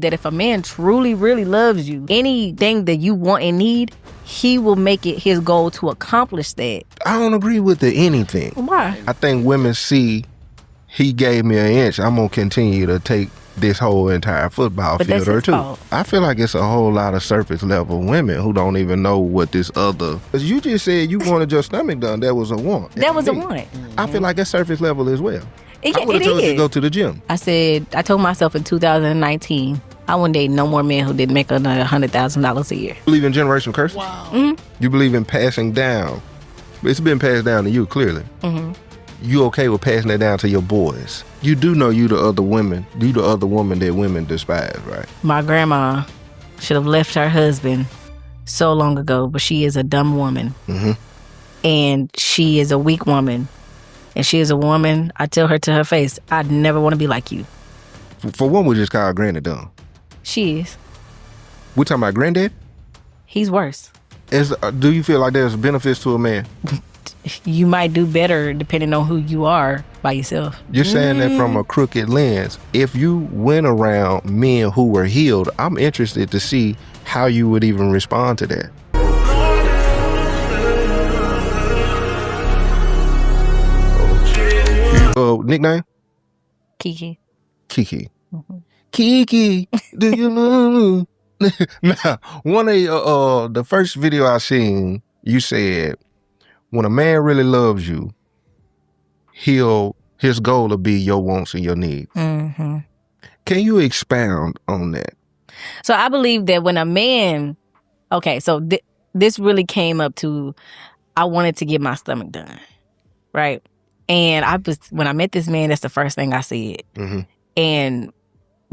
That if a man truly, really loves you, anything that you want and need, he will make it his goal to accomplish that. I don't agree with the anything. Why? I think women see he gave me an inch, I'm going to continue to take this whole entire football field or two. Fault. I feel like it's a whole lot of surface level women who don't even know what this other... Because you just said you wanted your stomach done. That was a want. That was a want. I feel like that's surface level as well. Yeah, I would have told you to go to the gym. I told myself in 2019, I wouldn't date no more men who didn't make another $100,000 a year. You believe in generational curses? Wow. Mm-hmm. You believe in passing down. It's been passed down to you, clearly. Mm-hmm. You okay with passing that down to your boys? You do know you the other woman that women despise, right? My grandma should have left her husband so long ago, but she is a dumb woman. Mm-hmm. And she is a weak woman. And she is a woman, I tell her to her face, I'd never want to be like you. For one, we just call Granny dumb. She is. We talking about granddad? He's worse. Do you feel like there's benefits to a man? You might do better depending on who you are by yourself. You're saying that from a crooked lens. If you went around men who were healed, I'm interested to see how you would even respond to that. Nickname? Kiki. Kiki. Mm-hmm. Kiki, do you know? Now, one of the first video I seen, you said, when a man really loves you, his goal will be your wants and your needs. Mm-hmm. Can you expound on that? So I believe that when a man, so this really came up to, I wanted to get my stomach done, right? And when I met this man, that's the first thing I said. Mm-hmm. And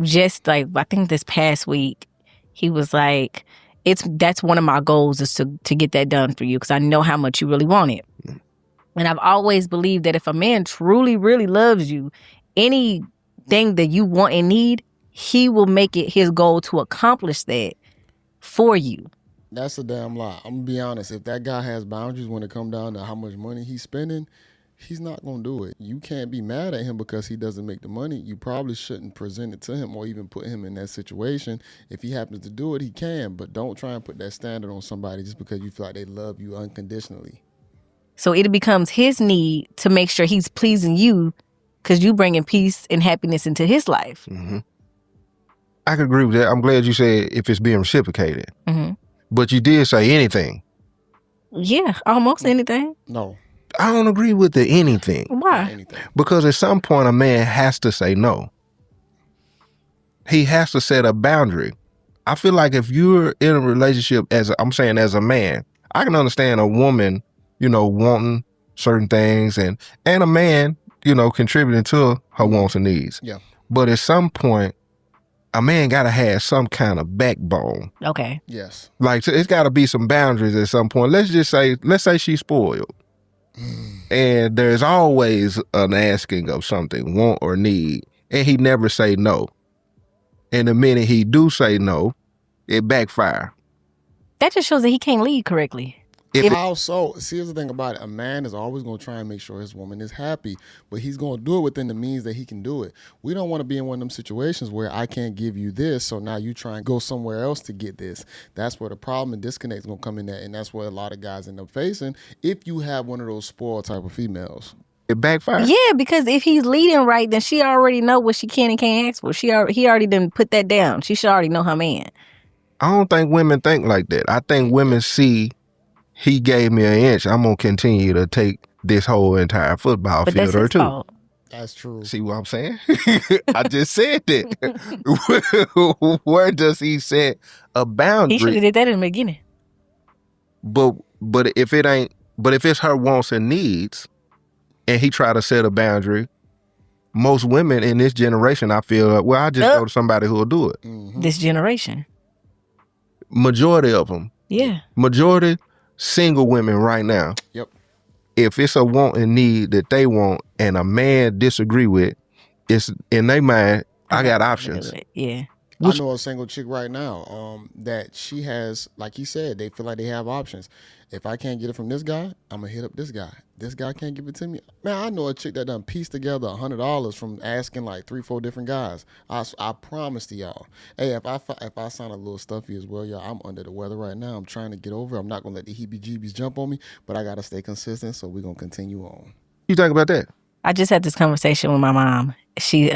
just like, I think this past week, he was like, that's one of my goals is to get that done for you because I know how much you really want it. Mm-hmm. And I've always believed that if a man truly, really loves you, anything that you want and need, he will make it his goal to accomplish that for you. That's a damn lie. I'm going to be honest. If that guy has boundaries when it comes down to how much money he's spending, he's not going to do it. You can't be mad at him because he doesn't make the money. You probably shouldn't present it to him or even put him in that situation. If he happens to do it, he can. But don't try and put that standard on somebody just because you feel like they love you unconditionally. So it becomes his need to make sure he's pleasing you because you bringing peace and happiness into his life. Mm-hmm. I could agree with that. I'm glad you said if it's being reciprocated. Mm-hmm. But you did say anything. Yeah, almost anything. No. I don't agree with the anything. Why? Anything. Because at some point a man has to say no. He has to set a boundary. I feel like if you're in a relationship as a man, I can understand a woman, wanting certain things and a man, contributing to her wants and needs. Yeah. But at some point, a man gotta have some kind of backbone. Okay. Yes. Like it's gotta be some boundaries at some point. Let's say she's spoiled. And there's always an asking of something, want or need, and he never say no. And the minute he do say no, it backfire. That just shows that he can't lead correctly. Also, see, here's the thing about it. A man is always going to try and make sure his woman is happy, but he's going to do it within the means that he can do it. We don't want to be in one of them situations where I can't give you this, so now you try and go somewhere else to get this. That's where the problem and disconnect is going to come in at, and that's what a lot of guys end up facing if you have one of those spoiled type of females. It backfires. Yeah, because if he's leading right, then she already know what she can and can't ask for. He already done put that down. She should already know her man. I don't think women think like that. I think women see he gave me an inch, I'm going to continue to take this whole entire football field or two. Fault. That's true. See what I'm saying? I just said that. Where does he set a boundary? He should have did that in the beginning. But if it's her wants and needs, and he try to set a boundary, most women in this generation, I feel, I just go to somebody who will do it. Mm-hmm. This generation. Majority of them. Yeah. Majority single women right now. Yep. If it's a want and need that they want and a man disagree with, it's in their mind, I got options. Yeah. I know a single chick right now that she has, like he said, they feel like they have options. If I can't get it from this guy, I'm going to hit up this guy. This guy can't give it to me. Man, I know a chick that done pieced together $100 from asking like 3-4 different guys. I promise to y'all. Hey, if I sound a little stuffy as well, y'all, I'm under the weather right now. I'm trying to get over it. I'm not going to let the heebie-jeebies jump on me, but I got to stay consistent, so we're going to continue on. You think about that? I just had this conversation with my mom. She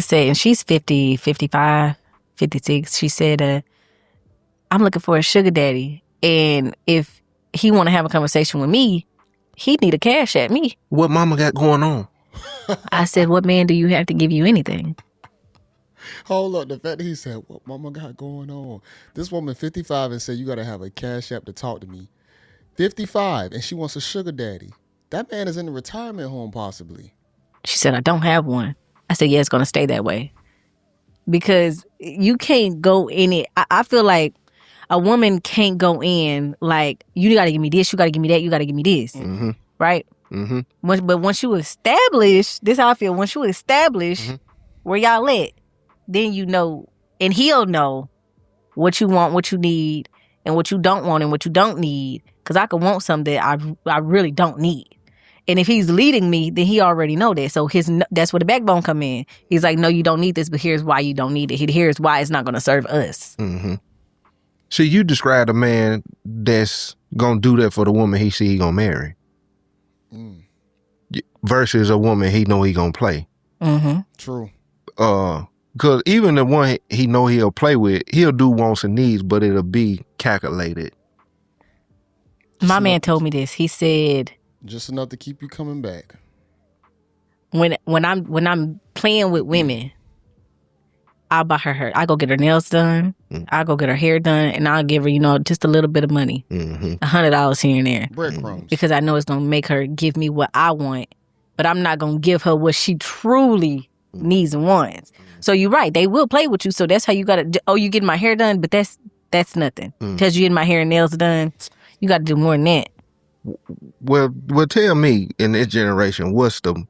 said, and she's 50, 55, 56. She said, I'm looking for a sugar daddy. And if he want to have a conversation with me, he need a cash at me. What mama got going on? I said, what man do you have to give you anything? Hold up. The fact that he said, what mama got going on? This woman 55 and said, you got to have a cash app to talk to me. 55 and she wants a sugar daddy. That man is in the retirement home possibly. She said, I don't have one. I said, yeah, it's going to stay that way. Because you can't go in it. I feel like a woman can't go in like, you got to give me this, you got to give me that, you got to give me this. Mm-hmm. Right? Mm-hmm. But once you establish, this is how I feel, once you establish where y'all at, then you know, and he'll know what you want, what you need, and what you don't want and what you don't need. Because I could want something that I really don't need. And if he's leading me, then he already know that. So that's where the backbone come in. He's like, no, you don't need this, but here's why you don't need it. Here's why it's not going to serve us. Mm-hmm. See, you described a man that's going to do that for the woman he see he going to marry. Versus a woman he know he going to play. Mm-hmm. True. Because even the one he know he'll play with, he'll do wants and needs, but it'll be calculated. My man told me this. He said, just enough to keep you coming back. When I'm playing with women, I'll buy her. I go get her nails done. I'll go get her hair done, and I'll give her, just a little bit of money, $100 here and there, breadcrumbs, because I know it's gonna make her give me what I want, but I'm not gonna give her what she truly needs and wants. So you're right. They will play with you. So that's how you gotta. Oh, you getting my hair done, but that's nothing. Because you getting my hair and nails done, you got to do more than that. Well, tell me in this generation, what's the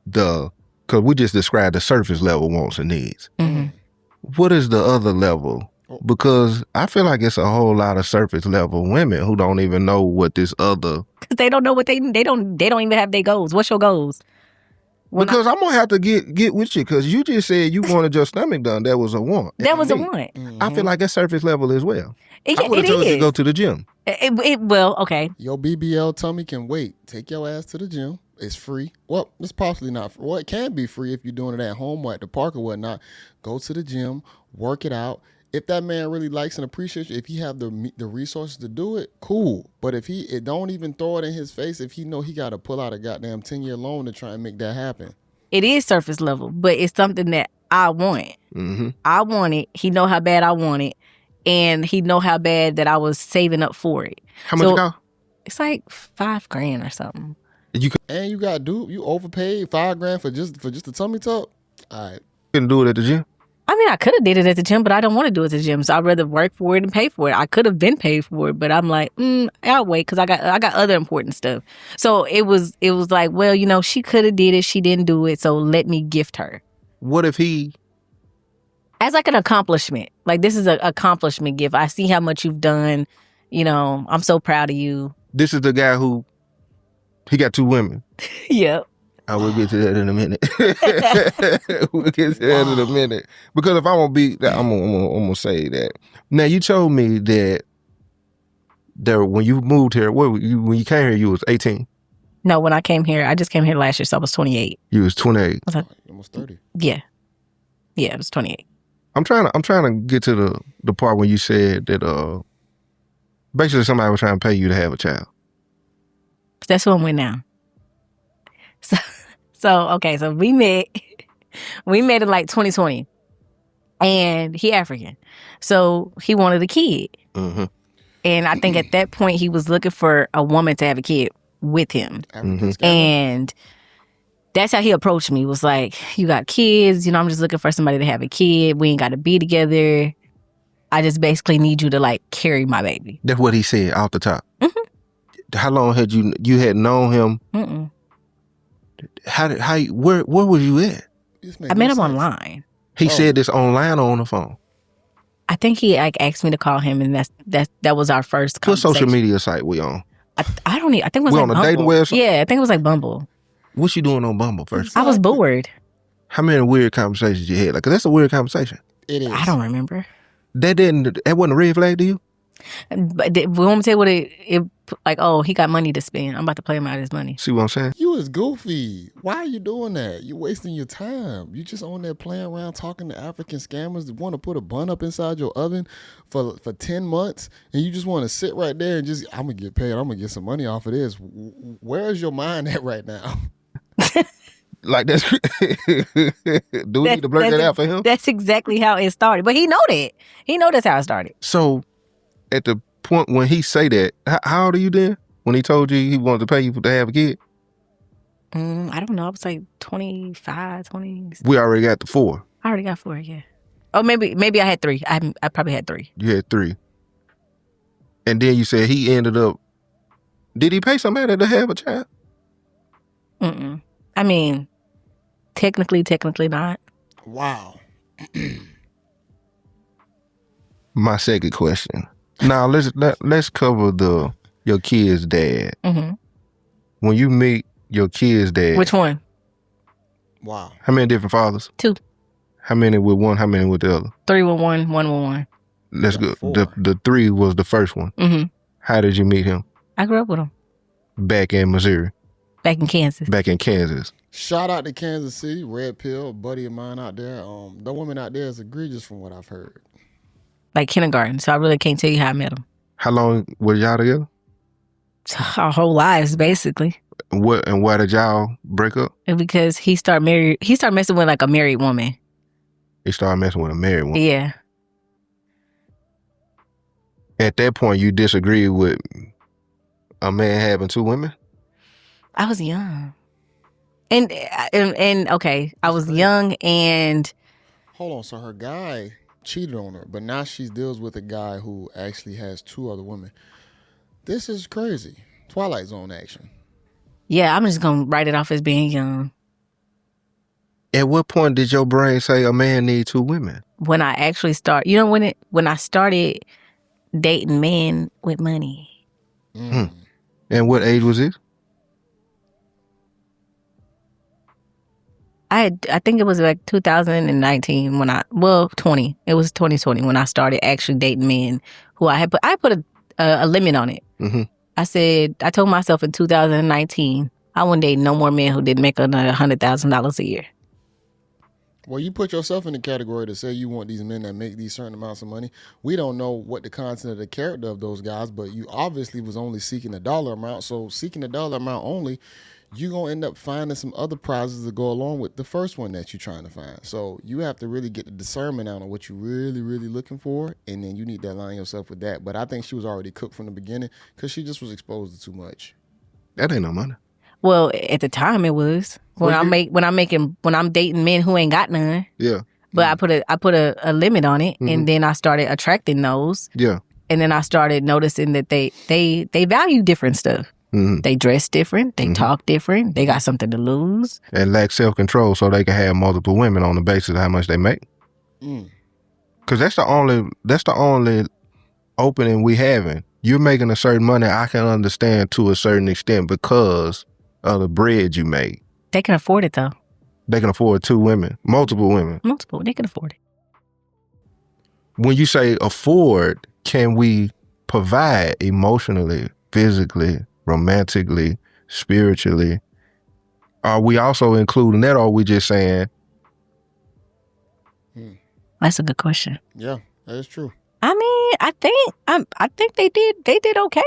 because we just described the surface level wants and needs. Mm-hmm. What is the other level? Because I feel like it's a whole lot of surface level women who don't even know what this other. Because they don't know what they don't even have their goals. What's your goals? Because I'm gonna have to get with you because you just said you wanted your stomach done. That was a want. That was a want. I feel like that's surface level as well. I would have told you to go to the gym. Well, okay. Your BBL tummy can wait. Take your ass to the gym. It's free. Well, it's possibly not free. Well, it can be free if you're doing it at home or at the park or whatnot. Go to the gym, work it out. If that man really likes and appreciates you, if he have the resources to do it, cool. But if it don't even throw it in his face, if he know he got to pull out a goddamn 10-year loan to try and make that happen. It is surface level, but it's something that I want. Mm-hmm. I want it. He know how bad I want it. And he know how bad that I was saving up for it. How much it cost? It's like $5,000 or something. And you got you overpaid $5,000 for just the tummy tuck. All right, couldn't do it at the gym. I mean, I could have did it at the gym, but I don't want to do it at the gym. So I'd rather work for it and pay for it. I could have been paid for it, but I'm like, I'll wait because I got other important stuff. So it was like, well, she could have did it, she didn't do it, so let me gift her. What if he? As like an accomplishment. Like, this is an accomplishment gift. I see how much you've done. I'm so proud of you. This is the guy who, he got 2 women. Yep. I will get to that in a minute. We'll get to that in a minute. Because if I won't be, I'm gonna say that. Now, you told me that when you moved here, when you came here, you was 18. No, when I came here, I just came here last year, so I was 28. You was 28. Almost 30. Yeah, I was 28. I'm trying to get to the part when you said that basically somebody was trying to pay you to have a child. That's who I'm with now. So okay, so we met in like 2020, and he African, so he wanted a kid, mm-hmm. and I think at that point he was looking for a woman to have a kid with him, and that's how he approached me. Was like, you got kids, I'm just looking for somebody to have a kid. We ain't got to be together. I just basically need you to like carry my baby. That's what he said off the top. Mm-hmm. How long had you had known him? Mm-mm. Where was you at? I met him online. He said this online or on the phone? I think he like asked me to call him, and that was our first What conversation. social media site we on? I don't need. I think it was We like on a dating Bumble. website? Yeah, I think it was like Bumble. What you doing on Bumble first? I was bored. How many weird conversations you had? Like, 'cause that's a weird conversation. It is. I don't remember. That wasn't a red flag to you? But we want to tell you what it like. Oh, he got money to spend. I'm about to play him out his money. See what I'm saying? You is goofy. Why are you doing that? You wasting your time. You just on there playing around talking to African scammers that want to put a bun up inside your oven for 10 months, and you just want to sit right there and just, I'm going to get paid. I'm going to get some money off of this. Where is your mind at right now? Like, that's do we need to blurt that out for him? That's exactly how it started. But he know that. He know that's how it started. So at the point when he say that, how old are you then? When he told you he wanted to pay you to have a kid? I don't know. I was like 25, 20. We already got the 4. I already got 4, yeah. Oh, maybe I had 3. I probably had 3. You had 3. And then you said he ended up, did he pay somebody to have a child? Mm-mm. I mean, technically not. Wow. My second question. Now let's cover your kid's dad. Mm-hmm. When you meet your kid's dad, Which one? Wow. how many different fathers? 2. How many with one? How many with the other? 3 with one, 1 with one. Let's go. 4. The 3 was the first one. Mm-hmm. How did you meet him? I grew up with him Back in Missouri. back in Kansas. Back in Kansas. Shout out to Kansas City, Red Pill, a buddy of mine out there. The woman out there is egregious from what I've heard. Like kindergarten. So I really can't tell you how I met him. How long was y'all together? Our whole lives, basically. Why did y'all break up? And because he started messing with like a married woman. He started messing with a married one. Yeah. At that point, you disagreed with a man having 2 women? I was young. And okay, I was young and Hold on, so her guy cheated on her, but now she deals with a guy who actually has 2 other women. This is crazy. Twilight Zone action. yeah, I'm just gonna write it off as being young. At what point did your brain say a man need 2 women? When I actually when I started dating men with money. And what age was this? I think it was like 2019 when 20. It was 2020 when I started actually dating men who I put a limit on it. Mm-hmm. I told myself in 2019, I wouldn't date no more men who didn't make another $100,000 a year. Well, you put yourself in the category to say you want these men that make these certain amounts of money. We don't know what the content of the character of those guys, but you obviously was only seeking a dollar amount. So seeking a dollar amount only, you're going to end up finding some other prizes to go along with the first one that you're trying to find. So you have to really get the discernment out on what you're really, really looking for, and then you need to align yourself with that. But I think she was already cooked from the beginning because she just was exposed to too much. That ain't no money. Well, at the time it was. When I'm dating men who ain't got none. Yeah. But I put a limit on it, and then I started attracting those. Yeah. And then I started noticing that they value different stuff. Mm-hmm. They dress different. They talk different. They got something to lose. And lack self-control so they can have multiple women on the basis of how much they make. Because that's the only opening we having. You're making a certain money, I can understand to a certain extent because of the bread you make. They can afford it though. They can afford 2 women, multiple women. They can afford it. When you say afford, can we provide emotionally, physically, romantically, spiritually? Are we also including that, or are we just saying? That's a good question. Yeah, that is true. I mean, I think they did okay.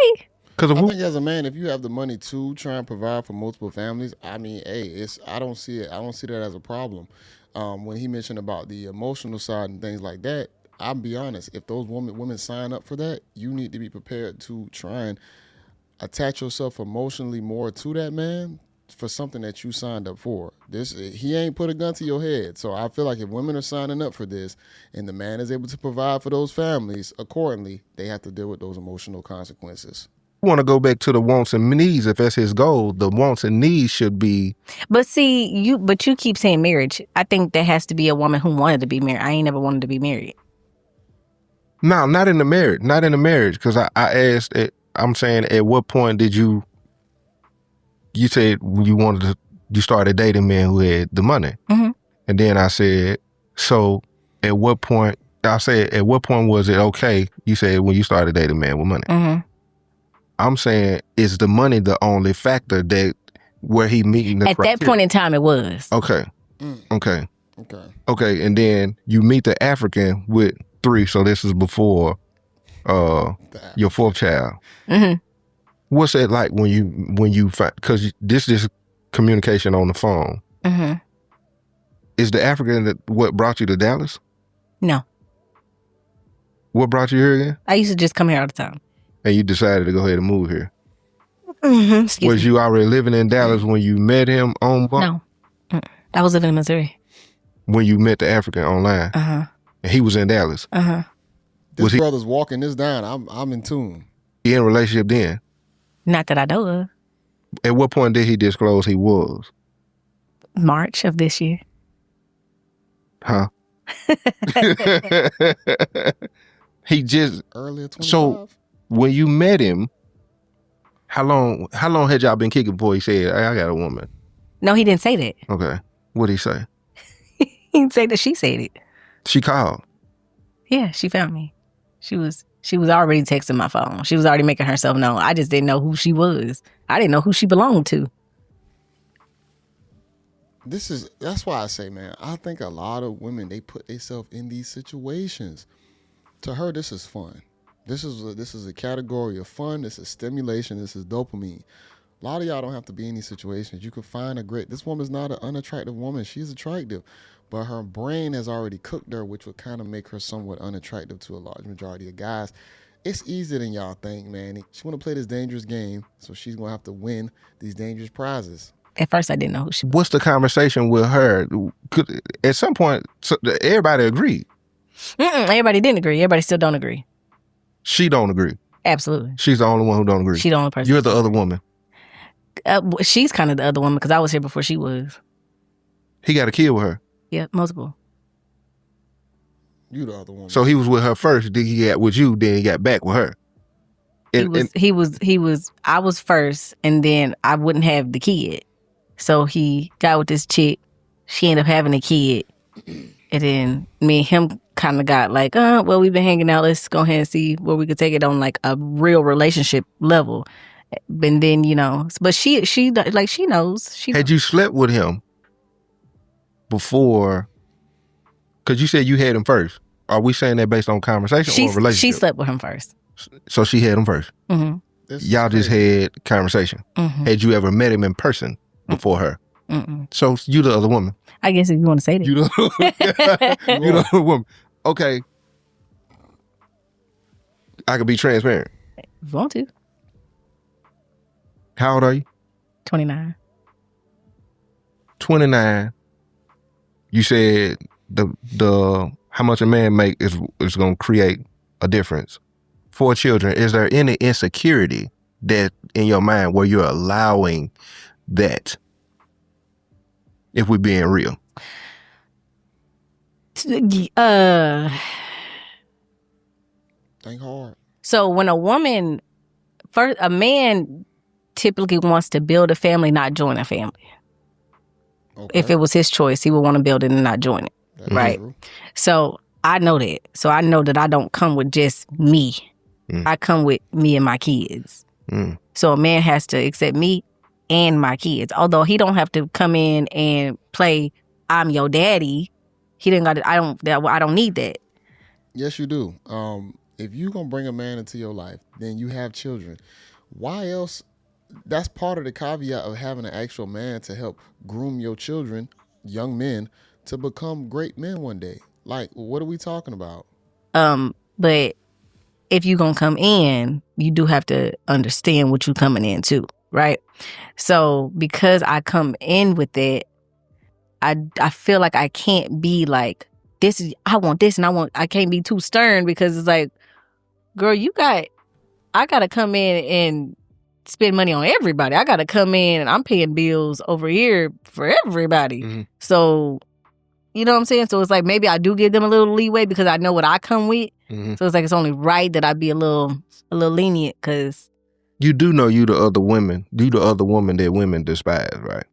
Because I think as a man, if you have the money to try and provide for multiple families, I mean, hey, I don't see that as a problem. When he mentioned about the emotional side and things like that, I'll be honest, if those women sign up for that, you need to be prepared to try and attach yourself emotionally more to that man for something that you signed up for. He ain't put a gun to your head. So I feel like if women are signing up for this and the man is able to provide for those families accordingly, they have to deal with those emotional consequences. want to go back to the wants and needs. If that's his goal, the wants and needs should be. But see, you keep saying marriage. I think there has to be a woman who wanted to be married. I ain't never wanted to be married. No, not in the marriage. Not in the marriage. Because I asked, I'm saying, at what point did you said you started dating men who had the money. Mm-hmm. And then I said, so at what point was it okay? You said when you started dating men with money. Mm-hmm. I'm saying, is the money the only factor that where he meeting the criteria? At that point in time, it was. Okay. Okay. Okay. Okay. And then you meet the African with 3. So this is before your 4th child. Mm-hmm. What's that like when you find, because this is communication on the phone. Mm-hmm. Is the African what brought you to Dallas? No. What brought you here again? I used to just come here all the time. And you decided to go ahead and move here. Mm-hmm. Was you already living in Dallas when you met him on bump? No. I was living in Missouri. When you met the African online? Uh-huh. And he was in Dallas? Uh-huh. This brother's walking this down. I'm in tune. He in a relationship then? Not that I know of. At what point did he disclose he was? March of this year. Huh? He just Earlier 25? So when you met him, how long had y'all been kicking before he said, hey, I got a woman? No, he didn't say that. Okay. What'd he say? He didn't say that. She said it. She called. Yeah, she found me. She was already texting my phone. She was already making herself known. I just didn't know who she was. I didn't know who she belonged to. That's why I say, man, I think a lot of women, they put themselves in these situations. To her, this is fun. This is a category of fun. This is stimulation. This is dopamine. A lot of y'all don't have to be in these situations. You can find this woman's not an unattractive woman. She's attractive, but her brain has already cooked her, which would kind of make her somewhat unattractive to a large majority of guys. It's easier than y'all think, man. She want to play this dangerous game, so she's going to have to win these dangerous prizes. At first, I didn't know who she was. What's the conversation with her? At some point, everybody agreed. Everybody didn't agree. Everybody still don't agree. She don't agree. Absolutely. She's the only one who don't agree. She the only person. You're the other woman. She's kind of the other woman because I was here before she was. He got a kid with her. Yeah, multiple. You the other woman. So he was with her first, then he got with you, then he got back with her. I was first, and then I wouldn't have the kid. So he got with this chick. She ended up having a kid. And then me and him kind of got like, well, we've been hanging out. Let's go ahead and see where we could take it on like a real relationship level. And then, but she knows. Had you slept with him before? Because you said you had him first. Are we saying that based on conversation or relationship? She slept with him first. So she had him first. Mm-hmm. Y'all just had conversation. Mm-hmm. Had you ever met him in person before her? Mm-mm. So you the other woman. I guess if you want to say that. You the other woman. Okay. I could be transparent. If you want to. How old are you? 29. 29. You said the how much a man make is going to create a difference. For children, is there any insecurity that in your mind where you're allowing that? If we're being real. Think hard. So when a man typically wants to build a family, not join a family. Okay. If it was his choice, he would want to build it and not join it. That's right? True. So I know that. So I know that I don't come with just me. I come with me and my kids. So a man has to accept me and my kids. Although he don't have to come in and play I'm your daddy. He didn't got it. I don't need that. Yes, you do. If you gonna bring a man into your life, then you have children. Why else? That's part of the caveat of having an actual man to help groom your children, young men, to become great men one day. Like, what are we talking about? But if you gonna come in, you do have to understand what you coming into, right? So because I come in with it, I feel like I can't be like, I want this and I can't be too stern because it's like, girl, I gotta come in and spend money on everybody. I gotta come in and I'm paying bills over here for everybody. Mm-hmm. So, you know what I'm saying? So it's like maybe I do give them a little leeway because I know what I come with. Mm-hmm. So it's like it's only right that I be a little lenient because you do know you the other woman that women despise, right?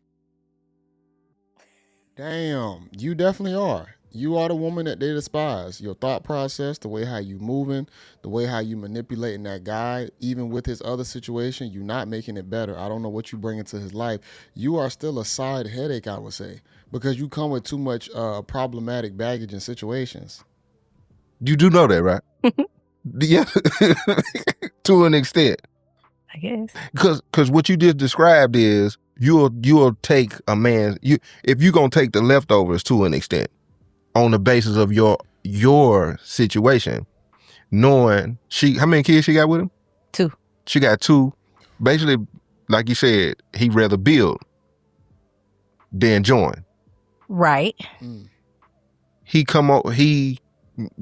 Damn, you definitely are. You are the woman that they despise. Your thought process, the way how you moving, the way how you manipulating that guy, even with his other situation, you not making it better. I don't know what you bring into his life. You are still a side headache, I would say, because you come with too much problematic baggage and situations. You do know that, right? Yeah, to an extent. I guess. Because what you just described is you'll take a man, if you're gonna take the leftovers to an extent on the basis of your situation, knowing how many kids she got with him? 2. She got 2. Basically, like you said, he'd rather build than join. Right. He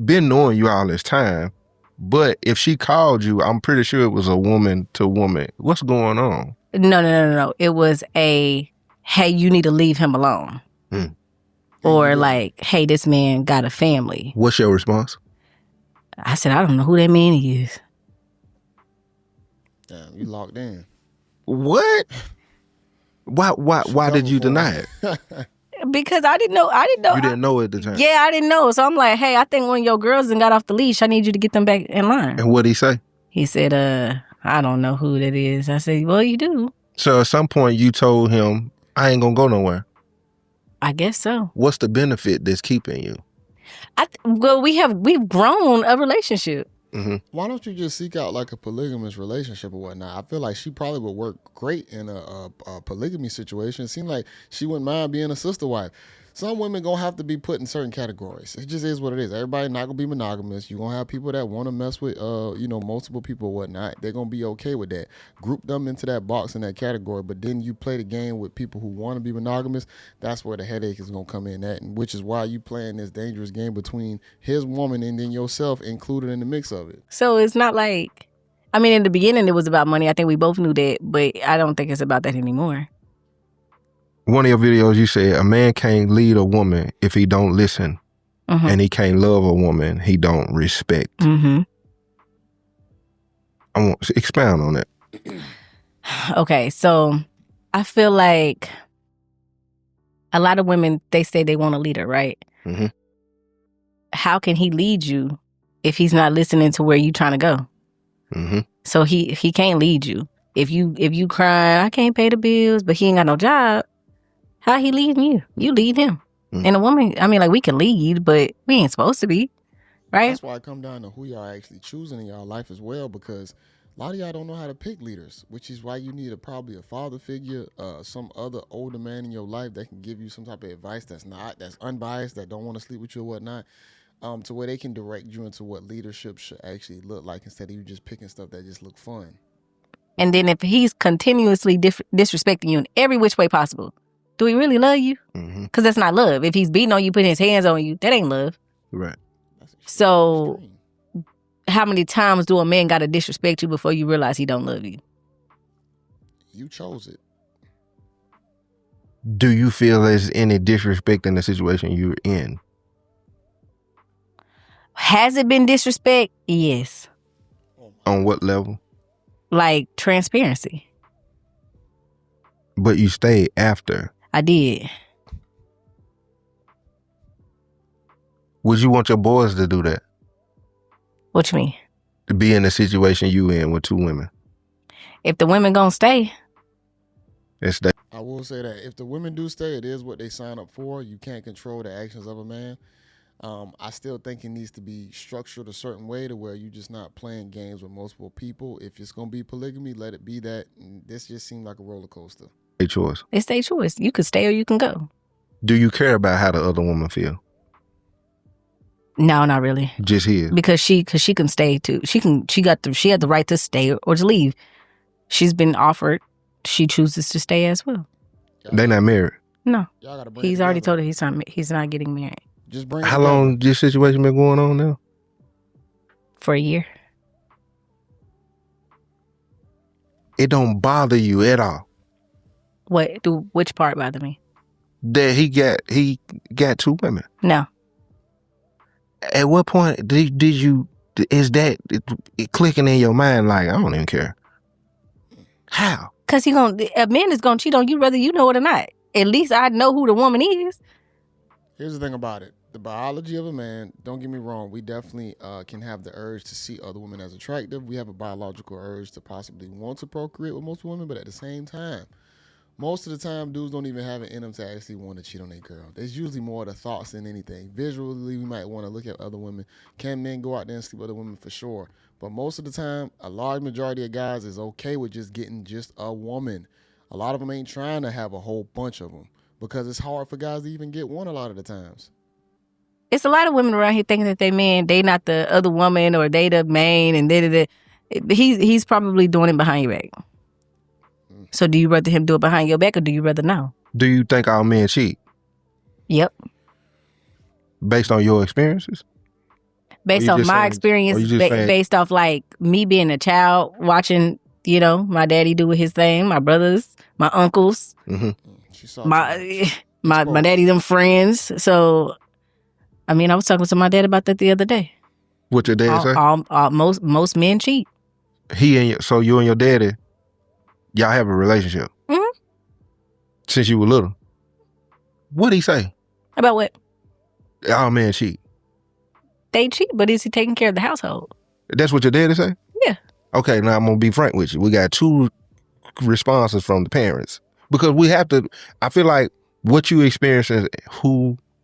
been knowing you all this time, but if she called you, I'm pretty sure it was a woman to woman. What's going on? No. It was hey, you need to leave him alone. Or like, hey, this man got a family. What's your response? I said, I don't know who that man is. Damn, you locked in. What? Why did you deny it? Because I didn't know. You didn't know at the time. Yeah, I didn't know. So I'm like, hey, I think one of your girls done got off the leash. I need you to get them back in line. And what'd he say? He said, I don't know who that is. I said, well, you do. So at some point you told him, I ain't gonna go nowhere. I guess so. What's the benefit that's keeping you? Well, we've grown a relationship. Mm-hmm. Why don't you just seek out like a polygamous relationship or whatnot? I feel like she probably would work great in a polygamy situation. It seems like she wouldn't mind being a sister wife. Some women gonna have to be put in certain categories. It just is what it is. Everybody not gonna be monogamous. You're gonna have people that want to mess with multiple people or whatnot. They're gonna be okay with that. Group them into that box in that category, but then you play the game with people who want to be monogamous. That's where the headache is gonna come in at, and which is why you playing this dangerous game between his woman and then yourself included in the mix of it. So it's not like, I mean, in the beginning it was about money. I think we both knew that, but I don't think it's about that anymore. One of your videos, you said a man can't lead a woman if he don't listen, and he can't love a woman he don't respect. Mm-hmm. I want to expound on that. Okay, so I feel like a lot of women, they say they want a leader, right? Mm-hmm. How can he lead you if he's not listening to where you trying to go? Mm-hmm. So he can't lead you. If you crying, I can't pay the bills, but he ain't got no job. How he leading you? You lead him. Mm. And a woman, I mean, like, we can lead, but we ain't supposed to be, right? That's why it come down to who y'all actually choosing in y'all life as well, because a lot of y'all don't know how to pick leaders, which is why you need probably a father figure, some other older man in your life that can give you some type of advice that's unbiased, that don't want to sleep with you or whatnot, to where they can direct you into what leadership should actually look like instead of you just picking stuff that just look fun. And then if he's continuously disrespecting you in every which way possible, do he really love you? Because that's not love. If he's beating on you, putting his hands on you, that ain't love. Right. So how many times do a man got to disrespect you before you realize he don't love you? You chose it. Do you feel there's any disrespect in the situation you're in? Has it been disrespect? Yes. On what level? Like transparency. But you stayed after. I did. Would you want your boys to do that? What you mean? To be in the situation you in with 2 women? If the women gonna stay. It's that. I will say that if the women do stay, it is what they sign up for. You can't control the actions of a man. I still think it needs to be structured a certain way to where you're just not playing games with multiple people. If it's going to be polygamy, let it be that. And this just seemed like a roller coaster. Their choice. It's their choice. You could stay or you can go. Do you care about how the other woman feel? No, not really. Just his. Because she can stay too. She had the right to stay or to leave. She's been offered. She chooses to stay as well. They not married? No. Y'all gotta bring He's already told her he's not getting married. Just bring. How long this situation been going on now? For a year. it don't bother you at all Which part bother me? that he got 2 women? No. At what point did you, is that it clicking in your mind like, I don't even care? How? Because a man is gonna cheat on you whether you know it or not. At least I know who the woman is. Here's the thing about it. The biology of a man, don't get me wrong, we definitely can have the urge to see other women as attractive. We have a biological urge to possibly want to procreate with most women, but at the same time, most of the time, dudes don't even have it in them to actually want to cheat on their girl. There's usually more of the thoughts than anything. Visually, we might want to look at other women. Can men go out there and sleep with other women? For sure. But most of the time, a large majority of guys is okay with just getting just a woman. A lot of them ain't trying to have a whole bunch of them because it's hard for guys to even get one a lot of the times. It's a lot of women around here thinking that they not the other woman or they the main and he's probably doing it behind your back. So do you rather him do it behind your back or do you rather know? Do you think all men cheat? Yep. Based on your experiences? Based off my experience, based off like me being a child, watching, my daddy do his thing, my brothers, my uncles, my daddy, them friends. So, I was talking to my dad about that the other day. What your dad say? Most men cheat. So you and your daddy, y'all have a relationship? Mm-hmm. Since you were little? What'd he say? About what? All men cheat. They cheat, but is he taking care of the household? That's what your daddy say? Yeah. Okay, now I'm going to be frank with you. We got 2 responses from the parents. Because we have to, I feel like what you experience is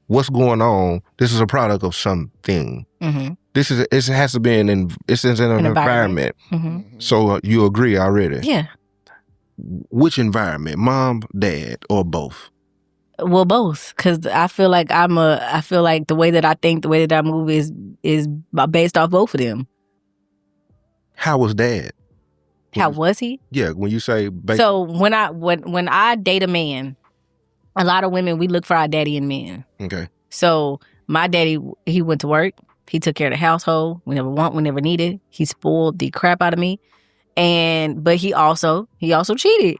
what's going on, this is a product of something. Mm-hmm. It has to be an environment. Mm-hmm. So you agree already? Yeah. Which environment? Mom, dad, or both? Well, both, because I feel like the way that I think, the way that I move is based off both of them. How was dad? How was he? Yeah, when you say so when I date a man, a lot of women, we look for our daddy in men. Okay. So my daddy, he went to work, he took care of the household. We never needed. He spoiled the crap out of me, but he also cheated.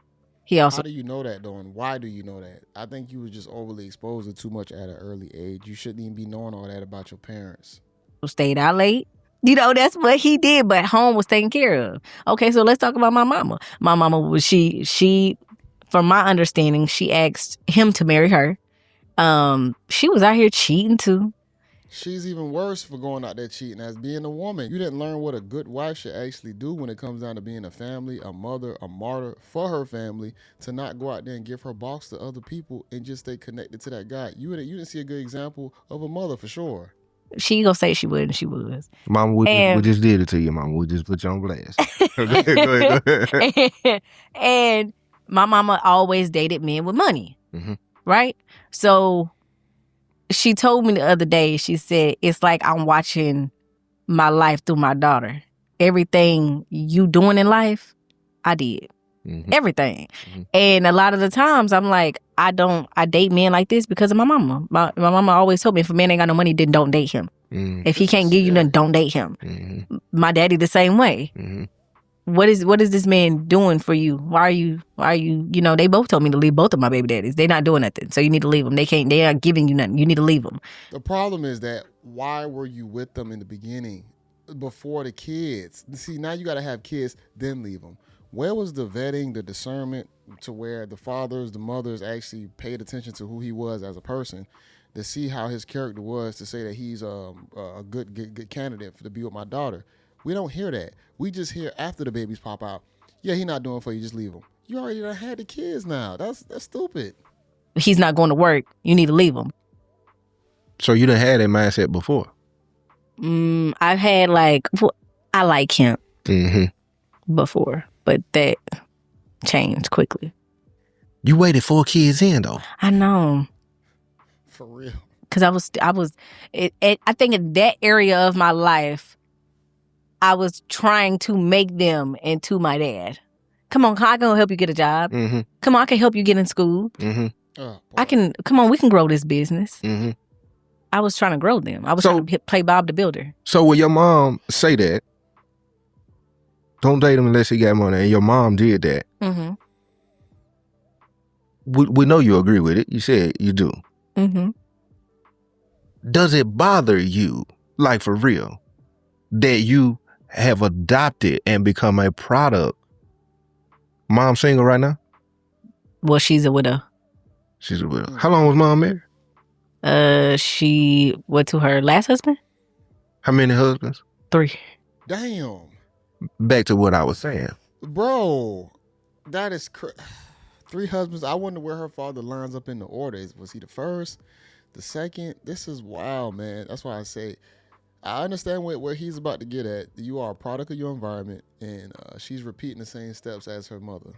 How do you know that, though, and why do you know that? I think you were just overly exposed to too much at an early age. You shouldn't even be knowing all that about your parents. Stayed out late. That's what he did, but home was taken care of. Okay, so let's talk about my mama. My mama was, she from my understanding, she asked him to marry her. She was out here cheating too. She's even worse for going out there cheating as being a woman. You didn't learn what a good wife should actually do when it comes down to being a family, a mother, a martyr for her family, to not go out there and give her box to other people and just stay connected to that guy. You didn't see a good example of a mother for sure. She gonna say she would and she was. Mama, we just did it to you, Mama. We just put you on blast. Go ahead. And my mama always dated men with money, mm-hmm. right? So she told me the other day, she said, it's like I'm watching my life through my daughter. Everything you doing in life, I did. Mm-hmm. Everything. Mm-hmm. And a lot of the times I'm like, I date men like this because of my mama. My mama always told me if a man ain't got no money, then don't date him. Mm-hmm. If he can't give you nothing, don't date him. Mm-hmm. My daddy the same way. Mm-hmm. What is this man doing for you? Why are you, they both told me to leave both of my baby daddies. They're not doing nothing. So you need to leave them. They aren't giving you nothing. You need to leave them. The problem is that why were you with them in the beginning before the kids? See, now you got to have kids, then leave them. Where was the vetting, the discernment to where the fathers, the mothers actually paid attention to who he was as a person to see how his character was to say that he's a good candidate to be with my daughter? We don't hear that. We just hear after the babies pop out, yeah, he not doing for you, just leave him. You already done had the kids now. That's stupid. He's not going to work. You need to leave him. So you done had that mindset before? I've had I like him before, but that changed quickly. You waited 4 kids in though. I know. For real. Because I think in that area of my life, I was trying to make them into my dad. Come on, I can help you get a job. Mm-hmm. Come on, I can help you get in school. Mm-hmm. Come on, we can grow this business. Mm-hmm. I was trying to grow them. I was trying to play Bob the Builder. So when your mom say that, Don't date him unless he got money. And your mom did that. Mm-hmm. We know you agree with it. You said you do. Mm-hmm. Does it bother you, like for real, that you have adopted and become a product? Mom single right now? Well, she's a widow. She's a widow. How long was mom married? She went to her last husband? How many husbands? 3. Damn. Back to what I was saying. Bro, that is 3 husbands. I wonder where her father lines up in the order. Was he the first, the second? This is wild, man. That's why I say I understand where he's about to get at. You are a product of your environment, and she's repeating the same steps as her mother.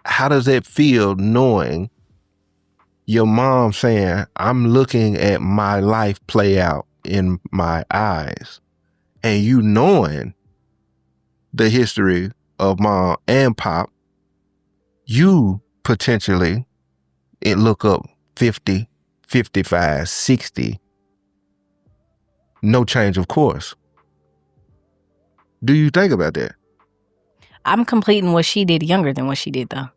How does that feel knowing your mom saying, I'm looking at my life play out in my eyes, and you knowing the history of mom and pop, you potentially look up 50, 55, 60, no change of course. Do you think about that? I'm completing what she did younger than what she did, though.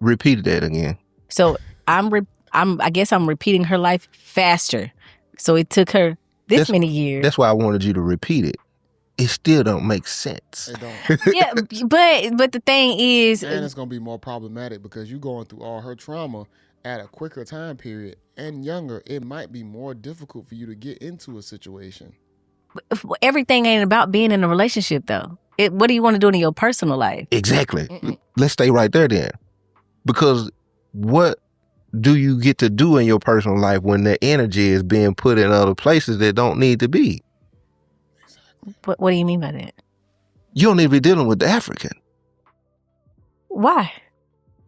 Repeat that again. So I guess I'm repeating her life faster. So it took her this many years. That's why I wanted you to repeat it. It still don't make sense. It don't. Yeah, but the thing is, and it's gonna be more problematic because you're going through all her trauma at a quicker time period and younger. It might be more difficult for you to get into a situation. everything ain't about being in a relationship, though. What do you want to do in your personal life? Exactly. Let's stay right there then. Because what do you get to do in your personal life when the energy is being put in other places that don't need to be? Exactly. What do you mean by that? You don't need to be dealing with the African. Why?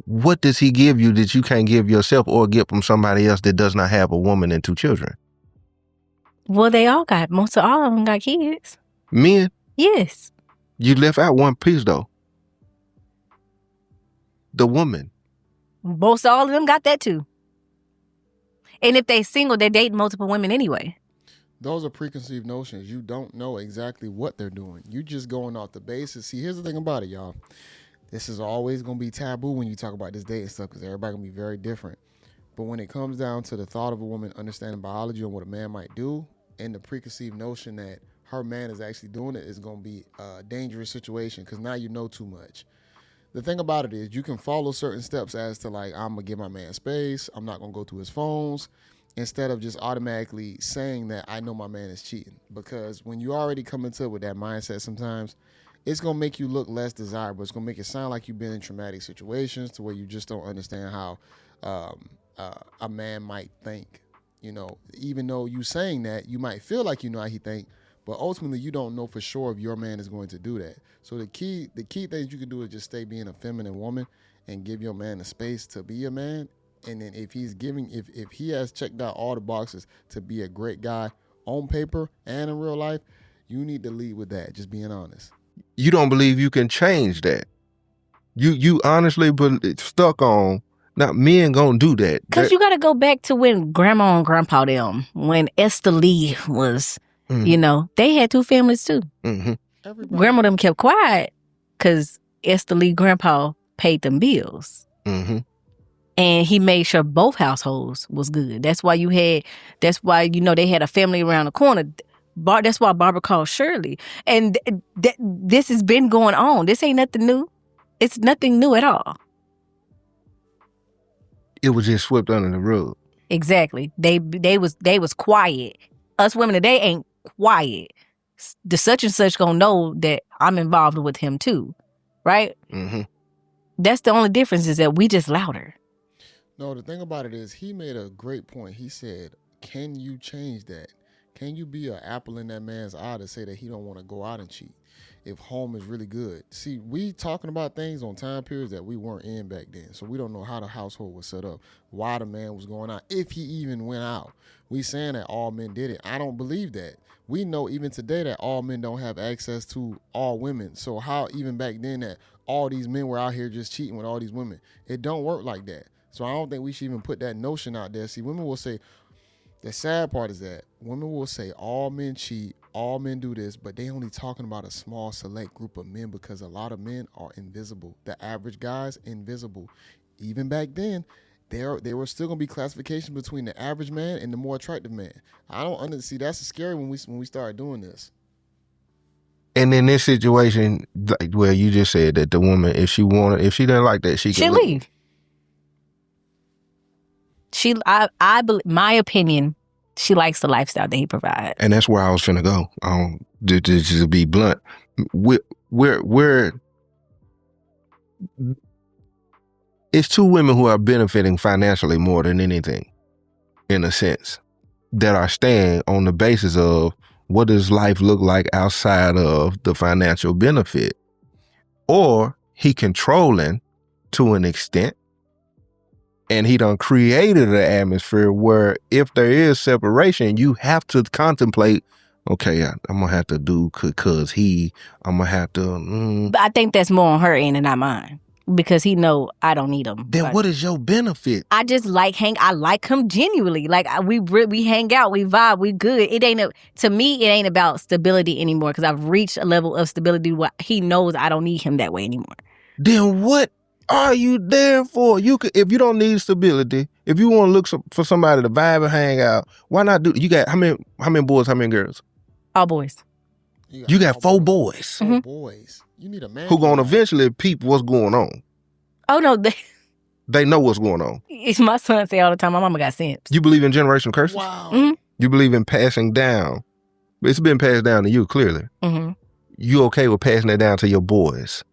What does he give you that you can't give yourself or get from somebody else that does not have a woman and 2 children? Well, all of them got kids. Men? Yes. You left out one piece though. The woman. Most all of them got that too. And if they single, they're dating multiple women anyway. Those are preconceived notions. You don't know exactly what they're doing. You just going off the basis. See, here's the thing about it, y'all. This is always going to be taboo when you talk about this dating stuff because everybody going to be very different. But when it comes down to the thought of a woman understanding biology and what a man might do, and the preconceived notion that her man is actually doing it is going to be a dangerous situation because now you know too much. The thing about it is you can follow certain steps as to like, I'm going to give my man space. I'm not going to go through his phones instead of just automatically saying that I know my man is cheating. Because when you already come into it with that mindset sometimes, it's going to make you look less desirable. It's going to make it sound like you've been in traumatic situations to where you just don't understand how a man might think. You know, even though you saying that, you might feel like you know how he think, but ultimately you don't know for sure if your man is going to do that. So the key things you can do is just stay being a feminine woman and give your man the space to be a man. And then if he has checked out all the boxes to be a great guy on paper and in real life, you need to lead with that. Just being honest. You don't believe you can change that. You honestly stuck on, now men gonna do that. Because you got to go back to when grandma and grandpa them, when Esther Lee was, you know, they had 2 families too. Mm-hmm. Grandma them kept quiet because Esther Lee grandpa paid them bills. Mm-hmm. And he made sure both households was good. That's why you know, they had a family around the corner. That's why Barbara called Shirley. And this has been going on. This ain't nothing new. It's nothing new at all. It was just swept under the rug. Exactly. They was quiet. Us women today ain't quiet. The such and such gonna know that I'm involved with him too, right? Mm-hmm. That's the only difference is that we just louder. No, the thing about it is he made a great point. He said, can you change that? Can you be an apple in that man's eye to say that he don't want to go out and cheat if home is really good? See, we talking about things on time periods that we weren't in back then. So we don't know how the household was set up, why the man was going out, if he even went out. We saying that all men did it. I don't believe that. We know even today that all men don't have access to all women. So how even back then that all these men were out here just cheating with all these women? It don't work like that. So I don't think we should even put that notion out there. See, women will say, The sad part is that women will say all men cheat, all men do this, but they only talking about a small select group of men because a lot of men are invisible. The average guy's invisible. Even back then, there were still gonna be classifications between the average man and the more attractive man. I don't see that's scary when we start doing this. And in this situation, like, well, you just said that the woman, if she didn't like that, she could leave. I believe, my opinion, she likes the lifestyle that he provides. And that's where I was finna go. To be blunt, we're it's two women who are benefiting financially more than anything, in a sense, that are staying on the basis of what does life look like outside of the financial benefit, or he controlling to an extent. And he done created an atmosphere where if there is separation, you have to contemplate, okay, I'm going to have to do because I'm going to have to. But I think that's more on her end and not mine. Because he know I don't need him. Then what is your benefit? I just I like him genuinely. Like we hang out, we vibe, we good. To me, it ain't about stability anymore because I've reached a level of stability where he knows I don't need him that way anymore. Then what are you there for? If you don't need stability, if you want to look for somebody to vibe and hang out, why not do? You got how many boys? How many girls? All boys. You got 4 boys. 4 boys. You need a man who gonna eventually peep what's going on. Oh no, they know what's going on. It's my son say all the time. My mama got sense. You believe in generational curses? Wow. Mm-hmm. You believe in passing down. It's been passed down to you clearly. Mm-hmm. You okay with passing it down to your boys?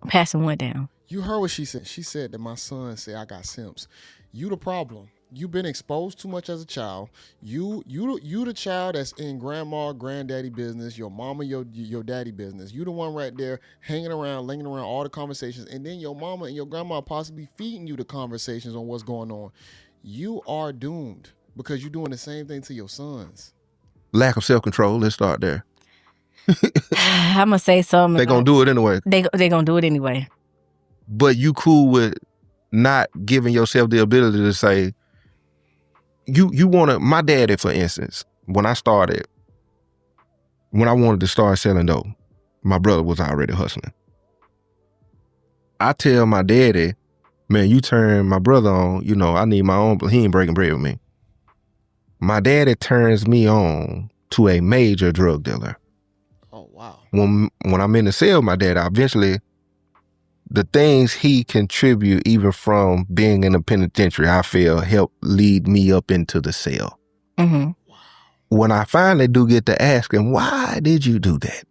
Passing what down? You heard what she said. She said that my son said I got simps. You the problem. You've been exposed too much as a child. You the child that's in grandma, granddaddy business, your mama, your daddy business. You the one right there hanging around, linking around all the conversations, and then your mama and your grandma possibly feeding you the conversations on what's going on. You are doomed because you're doing the same thing to your sons. Lack of self-control. Let's start there. I'm gonna say something. They're gonna do it anyway. They gonna do it anyway. But you cool with not giving yourself the ability to say, you want to, my daddy, for instance, when I wanted to start selling dope, my brother was already hustling. I tell my daddy, man, you turn my brother on, I need my own, he ain't breaking bread with me. My daddy turns me on to a major drug dealer. Oh, wow. When I'm in the cell, my dad, eventually, the things he contribute, even from being in the penitentiary, I feel help lead me up into the cell. Mm-hmm. Wow. When I finally do get to ask him, why did you do that?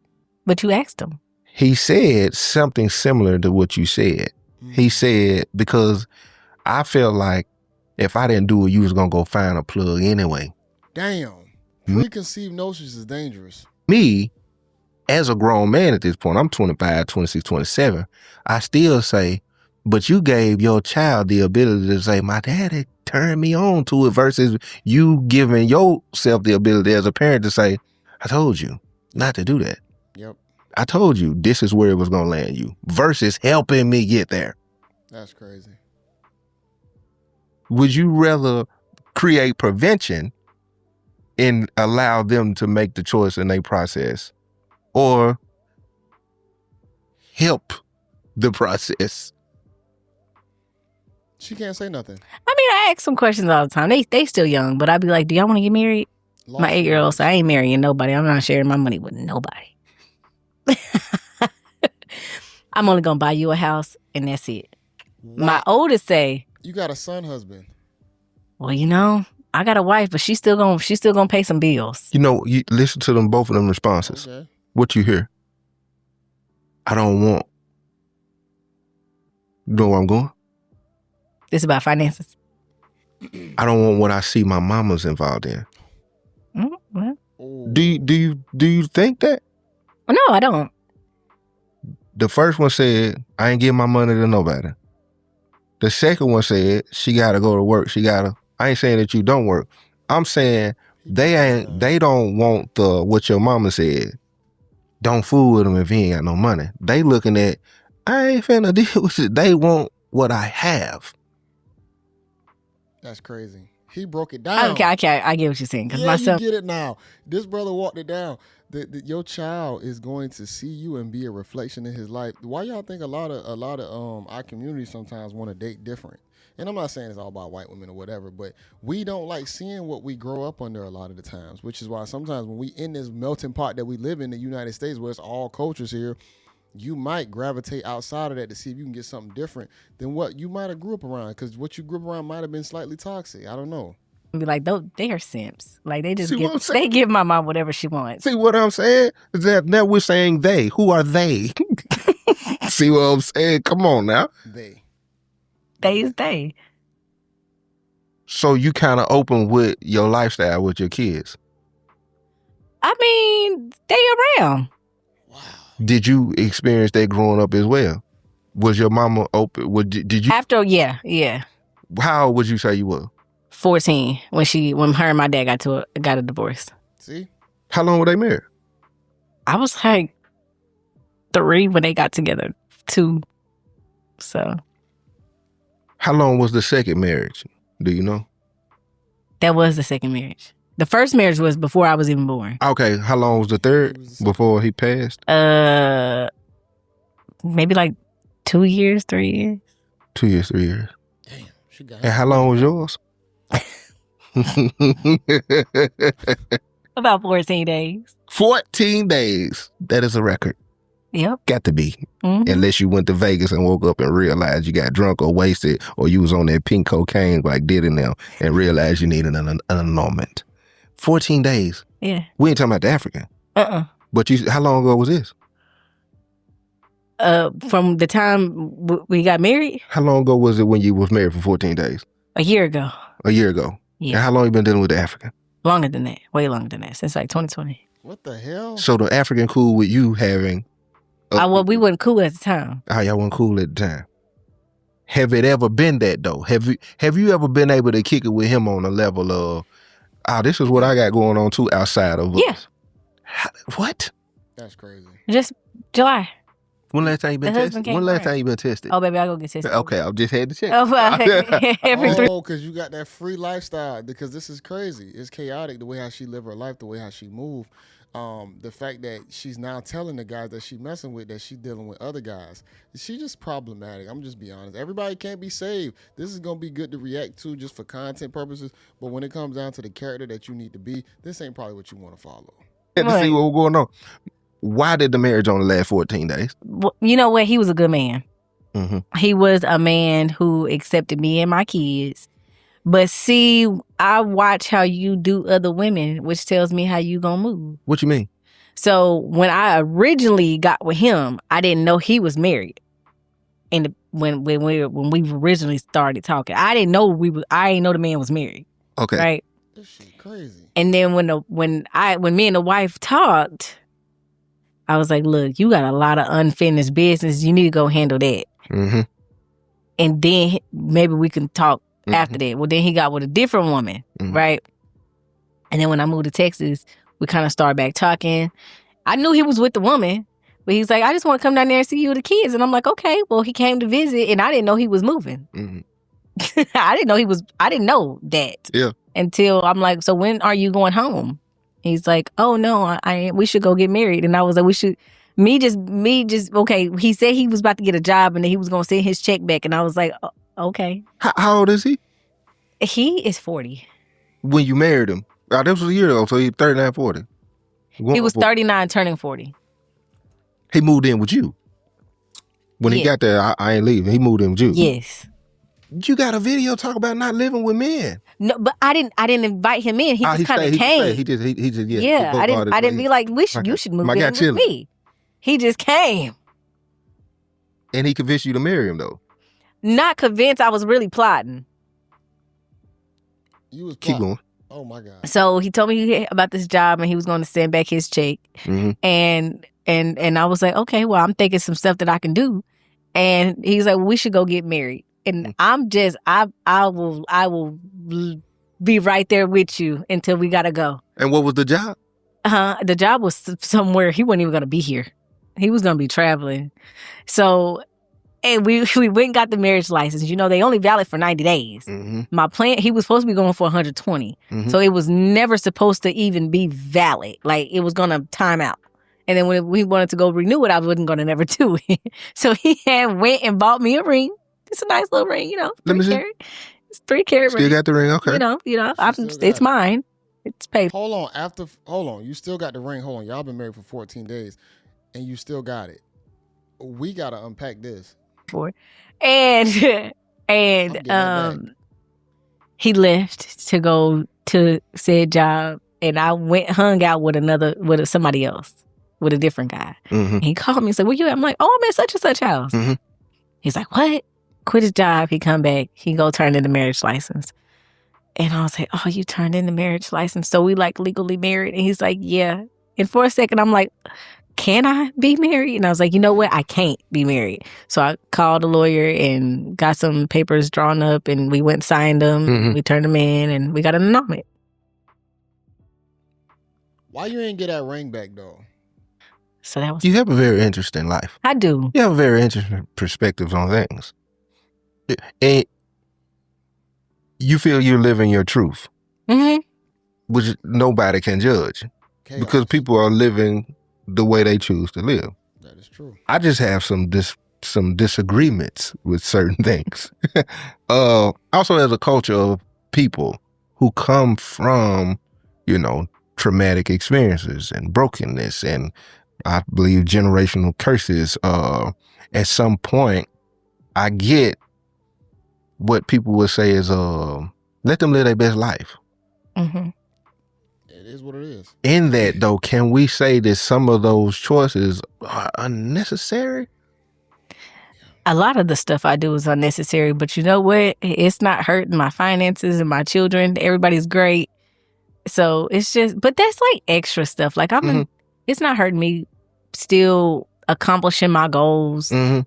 But you asked him. He said something similar to what you said. Mm-hmm. He said, because I felt like if I didn't do it, you was going to go find a plug anyway. Damn. Preconceived notions is dangerous. Me, as a grown man at this point, I'm 25, 26, 27, I still say, but you gave your child the ability to say, my daddy turned me on to it, versus you giving yourself the ability as a parent to say, I told you not to do that. Yep. I told you this is where it was going to land you, versus helping me get there. That's crazy. Would you rather create prevention and allow them to make the choice in their process, or help the process? She can't say nothing. I mean, I ask some questions all the time. They still young, but I'd be like, do y'all want to get married? My 8-year-old said, I ain't marrying nobody. I'm not sharing my money with nobody. I'm only going to buy you a house, and that's it. Wow. My oldest say, you got a son husband. Well, I got a wife, but she's still gonna pay some bills. You listen to them, both of them responses. Okay. What you hear? I don't want. You know where I'm going? It's about finances. I don't want what I see my mama's involved in. Well. Do you think that? No, I don't. The first one said, I ain't giving my money to nobody. The second one said, she gotta go to work. I ain't saying that you don't work. I'm saying they don't want what your mama said. Don't fool with them if he ain't got no money. They looking at, I ain't finna deal with it. They want what I have. That's crazy. He broke it down. Okay, I get what you're saying. Yeah, you get it now. This brother walked it down. Your child is going to see you and be a reflection in his life. Why y'all think a lot of our community sometimes want to date different? And I'm not saying it's all about white women or whatever, but we don't like seeing what we grow up under a lot of the times, which is why sometimes when we in this melting pot that we live in the United States, where it's all cultures here, you might gravitate outside of that to see if you can get something different than what you might have grew up around, because what you grew up around might have been slightly toxic. I don't know. Be like, they are simps. Like they just give my mom whatever she wants. See what I'm saying? Is that now we're saying they. Who are they? See what I'm saying? Come on now. They is they. So you kind of open with your lifestyle with your kids. I mean, they around. Wow. Did you experience that growing up as well? Was your mama open? Did you? After, yeah. How old would you say you were? 14 when her and my dad got a divorce. See? How long were they married? I was like 3 when they got together. 2. So. How long was the second marriage? Do you know? That was the second marriage. The first marriage was before I was even born. Okay. How long was the third before he passed? Maybe like 2 years, 3 years. 2 years, 3 years. Damn. And how long was yours? About 14 days. 14 days. That is a record. Yep. Got to be. Mm-hmm. Unless you went to Vegas and woke up and realized you got drunk or wasted, or you was on that pink cocaine like Diddy now and realized you needed an annulment. 14 days. Yeah. We ain't talking about the African. But how long ago was this? From the time we got married. How long ago was it when you was married for 14 days? A year ago. A year ago. Yeah. And how long you been dealing with the African? Longer than that. Way longer than that. Since like 2020. What the hell? So the African cool with you having... we wasn't cool at the time. Oh, y'all weren't cool at the time. Have it ever been that though? Have you ever been able to kick it with him on a level of, this is what I got going on too outside of us? What? That's crazy. Just July. When last time you been tested? When last time you been tested? Oh, baby, I go get tested. Okay, I just had to check. Every 3. Because you got that free lifestyle. Because this is crazy. It's chaotic the way how she live her life, the way how she move. The fact that she's now telling the guys that she messing with that she dealing with other guys. She just problematic. I'm just be honest. Everybody can't be saved. This is gonna be good to react to just for content purposes. But when it comes down to the character that you need to be, this ain't probably what you want to follow. To see what was going on. Why did the marriage only last 14 days? Well, you know what? He was a good man. Mm-hmm. He was a man who accepted me and my kids. But see, I watch how you do other women, which tells me how you gonna move. What you mean? So when I originally got with him, I didn't know he was married. And when we originally started talking, I didn't know the man was married. Okay. Right. This shit crazy. And then when me and the wife talked, I was like, look, you got a lot of unfinished business. You need to go handle that. Mm-hmm. And then maybe we can talk after that. Well, then he got with a different woman, right? And then when I moved to Texas, we kind of started back talking. I knew he was with the woman, but he's like, I just want to come down there and see you with the kids. And I'm like, okay. Well, he came to visit, and I didn't know he was moving. Mm-hmm. I didn't know that. Yeah. Until I'm like, so when are you going home? He's like, oh no, we should go get married. And I was like, we should. Me just okay. He said he was about to get a job and then he was gonna send his check back, and I was like, okay. How old is he? He is 40. When you married him? This was a year ago, so he's 39, 40. He was 39 turning 40. He moved in with you? When he got there, I ain't leaving. He moved in with you? Yes. You got a video talk about not living with men. No, but I didn't invite him in. He just kind of came. He just I didn't be like, you should move in with me. He just came. And he convinced you to marry him though? Not convinced. I was really plotting. You was plotting. Keep going. Oh my God. So he told me about this job and he was going to send back his check. Mm-hmm. And I was like, okay, well, I'm thinking some stuff that I can do. And he's like, well, we should go get married. And I'm just, I will be right there with you until we gotta go. And what was the job? The job was somewhere he wasn't even gonna be here. He was gonna be traveling. So, And we went and got the marriage license. You know, they only valid for 90 days. Mm-hmm. My plan, he was supposed to be going for 120. Mm-hmm. So it was never supposed to even be valid. Like, it was going to time out. And then when we wanted to go renew it, I wasn't going to never do it. So he went and bought me a ring. It's a nice little ring, you know. Let me see. It's 3 carat ring. Still got the ring, okay. You know, it's mine. It's paid. Hold on. You still got the ring. Hold on. Y'all been married for 14 days and you still got it. We got to unpack this. And he left to go to said job, and I hung out with somebody else, with a different guy. Mm-hmm. And he called me and said, "Where you at?" I'm like, "Oh, I'm at such and such house." Mm-hmm. He's like, "What?" Quit his job. He come back. He go turn in the marriage license. And I was like, "Oh, you turned in the marriage license, so we like legally married?" And he's like, "Yeah." And for a second, I'm like, can I be married? And I was like, you know what? I can't be married. So I called a lawyer and got some papers drawn up, and we went and signed them. Mm-hmm. We turned them in, and we got an annulment. Why you ain't get that ring back, though? So that was... You have a very interesting life. I do. You have a very interesting perspectives on things. And you feel you're living your truth, Mm-hmm. which nobody can judge. Chaos. Because people are living the way they choose to live. That is true. I just have some disagreements with certain things. Also, as a culture of people who come from, traumatic experiences and brokenness and, I believe, generational curses. At some point, I get what people would say is, let them live their best life. Mm-hmm. It is what it is. In that, though, can we say that some of those choices are unnecessary? A lot of the stuff I do is unnecessary, but you know what? It's not hurting my finances and my children. Everybody's great. So it's just, but that's like extra stuff. Like it's not hurting me still accomplishing my goals. Mm-hmm.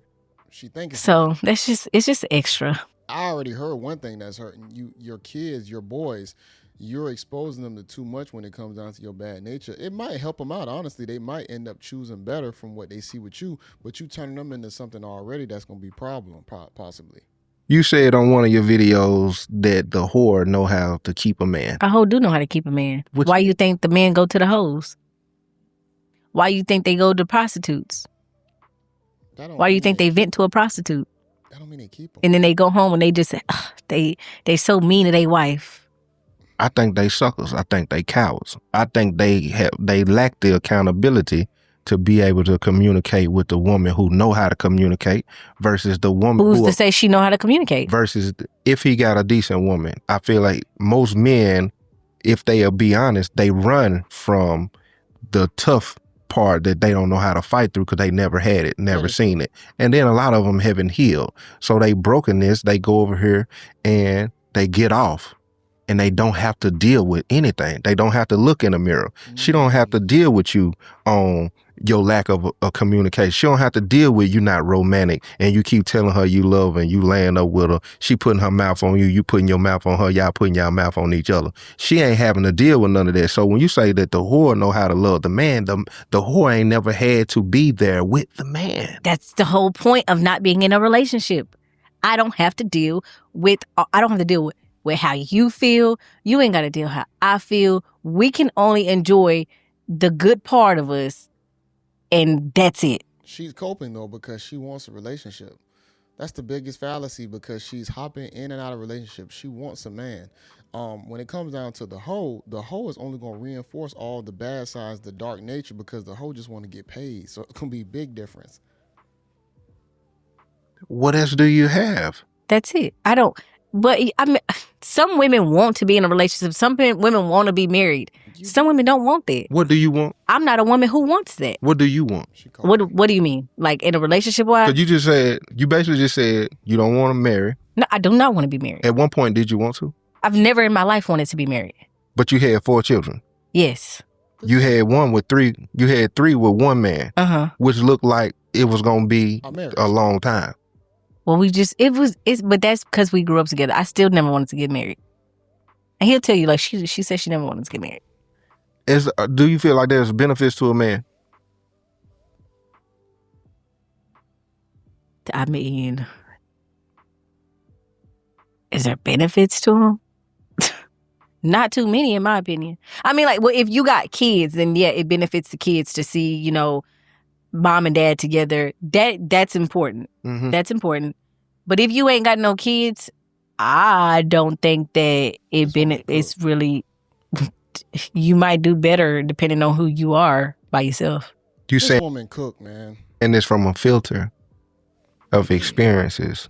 She thinking so. It's just extra. I already heard one thing that's hurting you, your kids, your boys. You're exposing them to too much when it comes down to your bad nature. It might help them out. Honestly, they might end up choosing better from what they see with you, but you turning them into something already that's going to be a problem, possibly. You said on one of your videos that the whore know how to keep a man. A hoe do know how to keep a man. Why you think the men go to the hoes? Why you think they go to prostitutes? Why you think they vent to a prostitute? That don't mean they keep them. And then they go home and they just, they so mean to their wife. I think they suckers. I think they cowards. I think they lack the accountability to be able to communicate with the woman who know how to communicate versus the woman who's to say she know how to communicate. Versus if he got a decent woman. I feel like most men, if they'll be honest, they run from the tough part that they don't know how to fight through because they never had it, never seen it. And then a lot of them haven't healed. So they brokenness, they go over here and they get off. And they don't have to deal with anything. They don't have to look in the mirror. She don't have to deal with you on your lack of a communication. She don't have to deal with you not romantic and you keep telling her you love her and you laying up with her. She putting her mouth on you, you putting your mouth on her, y'all putting y'all mouth on each other. She ain't having to deal with none of that. So when you say that the whore know how to love the man, the whore ain't never had to be there with the man. That's the whole point of not being in a relationship. I don't have to deal with how you feel. You ain't got to deal how I feel. We can only enjoy the good part of us, and that's it. She's coping, though, because she wants a relationship. That's the biggest fallacy, because she's hopping in and out of relationships. She wants a man. When it comes down to the hoe is only going to reinforce all the bad sides, the dark nature, because the hoe just want to get paid. So it's going to be a big difference. What else do you have? That's it. I don't. But I mean, some women want to be in a relationship. Some women want to be married. Some women don't want that. What do you want? I'm not a woman who wants that. What do you want? What do you mean? Like in a relationship wise? Because you basically just said you don't want to marry. No, I do not want to be married. At one point, did you want to? I've never in my life wanted to be married. But you had 4 children. Yes. You had 1 with 3. You had 3 with 1 man. Which looked like it was going to be a long time. Well, but that's because we grew up together. I still never wanted to get married. And he'll tell you, like, she said she never wanted to get married. Do you feel like there's benefits to a man? I mean, is there benefits to them? Not too many, in my opinion. I mean, like, well, if you got kids, then yeah, it benefits the kids to see, you know, mom and dad together. That's important. Mm-hmm. That's important. But if you ain't got no kids, I don't think that it's really. You might do better depending on who you are by yourself. You This say, woman cook, man. and it's from a filter of experiences,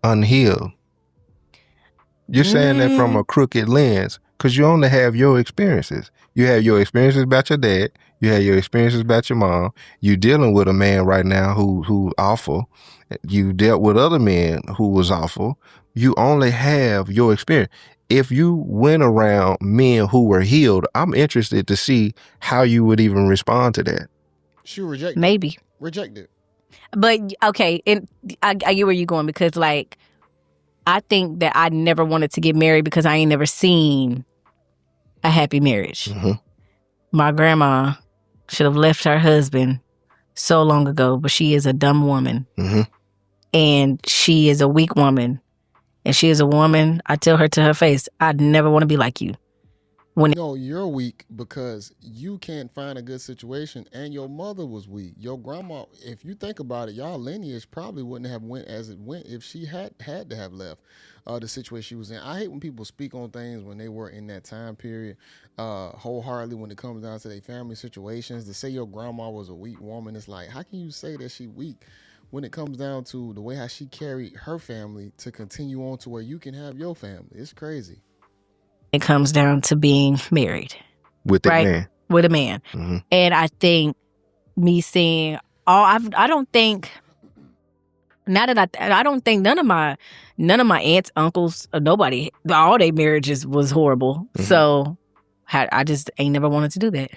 unhealed. You're saying that from a crooked lens because you only have your experiences. You have your experiences about your dad. You have your experiences about your mom. You dealing with a man right now who awful. You dealt with other men who was awful. You only have your experience. If you went around men who were healed, I'm interested to see how you would even respond to that. She rejected. Maybe. Rejected. But okay, and I get where you're going because, like, I think that I never wanted to get married because I ain't never seen a happy marriage. Mm-hmm. My grandma should have left her husband so long ago, but she is a dumb woman. Mm-hmm. And she is a weak woman. And she is a woman, I tell her to her face, I'd never want to be like you. No, you're weak because you can't find a good situation, and your mother was weak. Your grandma, if you think about it, y'all lineage probably wouldn't have went as it went if she had to have left the situation she was in. I hate when people speak on things when they were in that time period wholeheartedly when it comes down to their family situations. To say your grandma was a weak woman, it's like, how can you say that she weak when it comes down to the way how she carried her family to continue on to where you can have your family? It's crazy. It comes down to being married. With right? man. With a man. Mm-hmm. And I think me seeing I don't think now that I don't think none of my aunts, uncles, or nobody, all their marriages was horrible. Mm-hmm. So I just ain't never wanted to do that.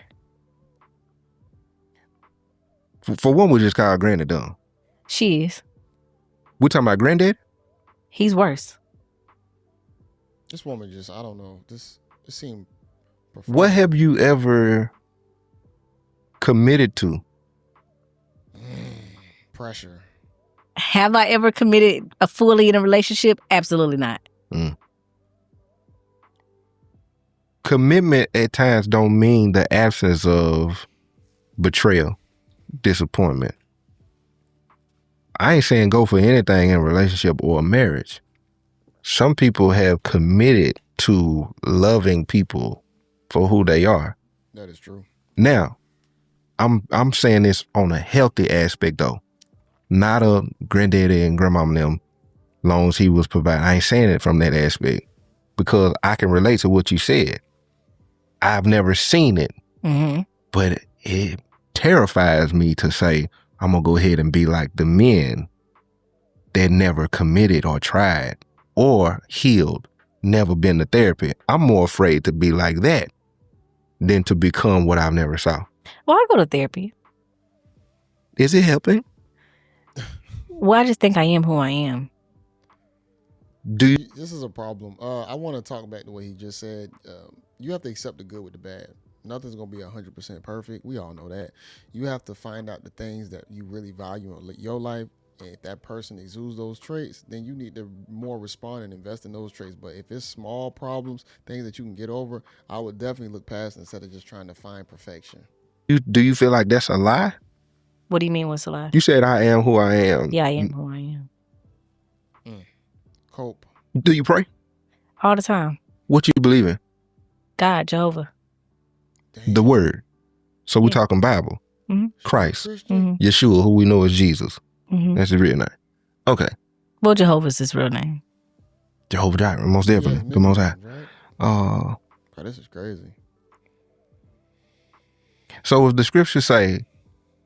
For one, we just call Granny dumb. She is. We talking about granddad? He's worse. This woman just, I don't know. It seemed profound. What have you ever committed to? Pressure. Have I ever committed fully in a relationship? Absolutely not. Commitment at times don't mean the absence of betrayal, disappointment. I ain't saying go for anything in a relationship or a marriage. Some people have committed to loving people for who they are. That is true. Now, I'm saying this on a healthy aspect though. Not a granddaddy and grandmama them, long as he was providing. I ain't saying it from that aspect because I can relate to what you said. I've never seen it, but it terrifies me to say I'm gonna go ahead and be like the men that never committed or tried or healed, never been to therapy. I'm more afraid to be like that than to become what I've never saw. Well, I go to therapy. Is it helping? Well, I just think I am who I am. This is a problem. I want to talk back to what he just said. You have to accept the good with the bad. Nothing's going to be 100% perfect. We all know that. You have to find out the things that you really value in your life. And if that person exudes those traits, then you need to more respond and invest in those traits. But if it's small problems, things that you can get over, I would definitely look past instead of just trying to find perfection. Do you feel like that's a lie? What do you mean what's a lie? You said I am who I am. Yeah, I am who I am. Cope. Do you pray? All the time. What you believe in? God, Jehovah. Damn. The word. So we're talking Bible. Mm-hmm. Christ. Christian? Yeshua, who we know is Jesus. Mm-hmm. That's his real name. Okay. Well, Jehovah's his real name. Jehovah Jireh, most definitely. Yeah, the most high. right? Oh, This is crazy. so if the scriptures say,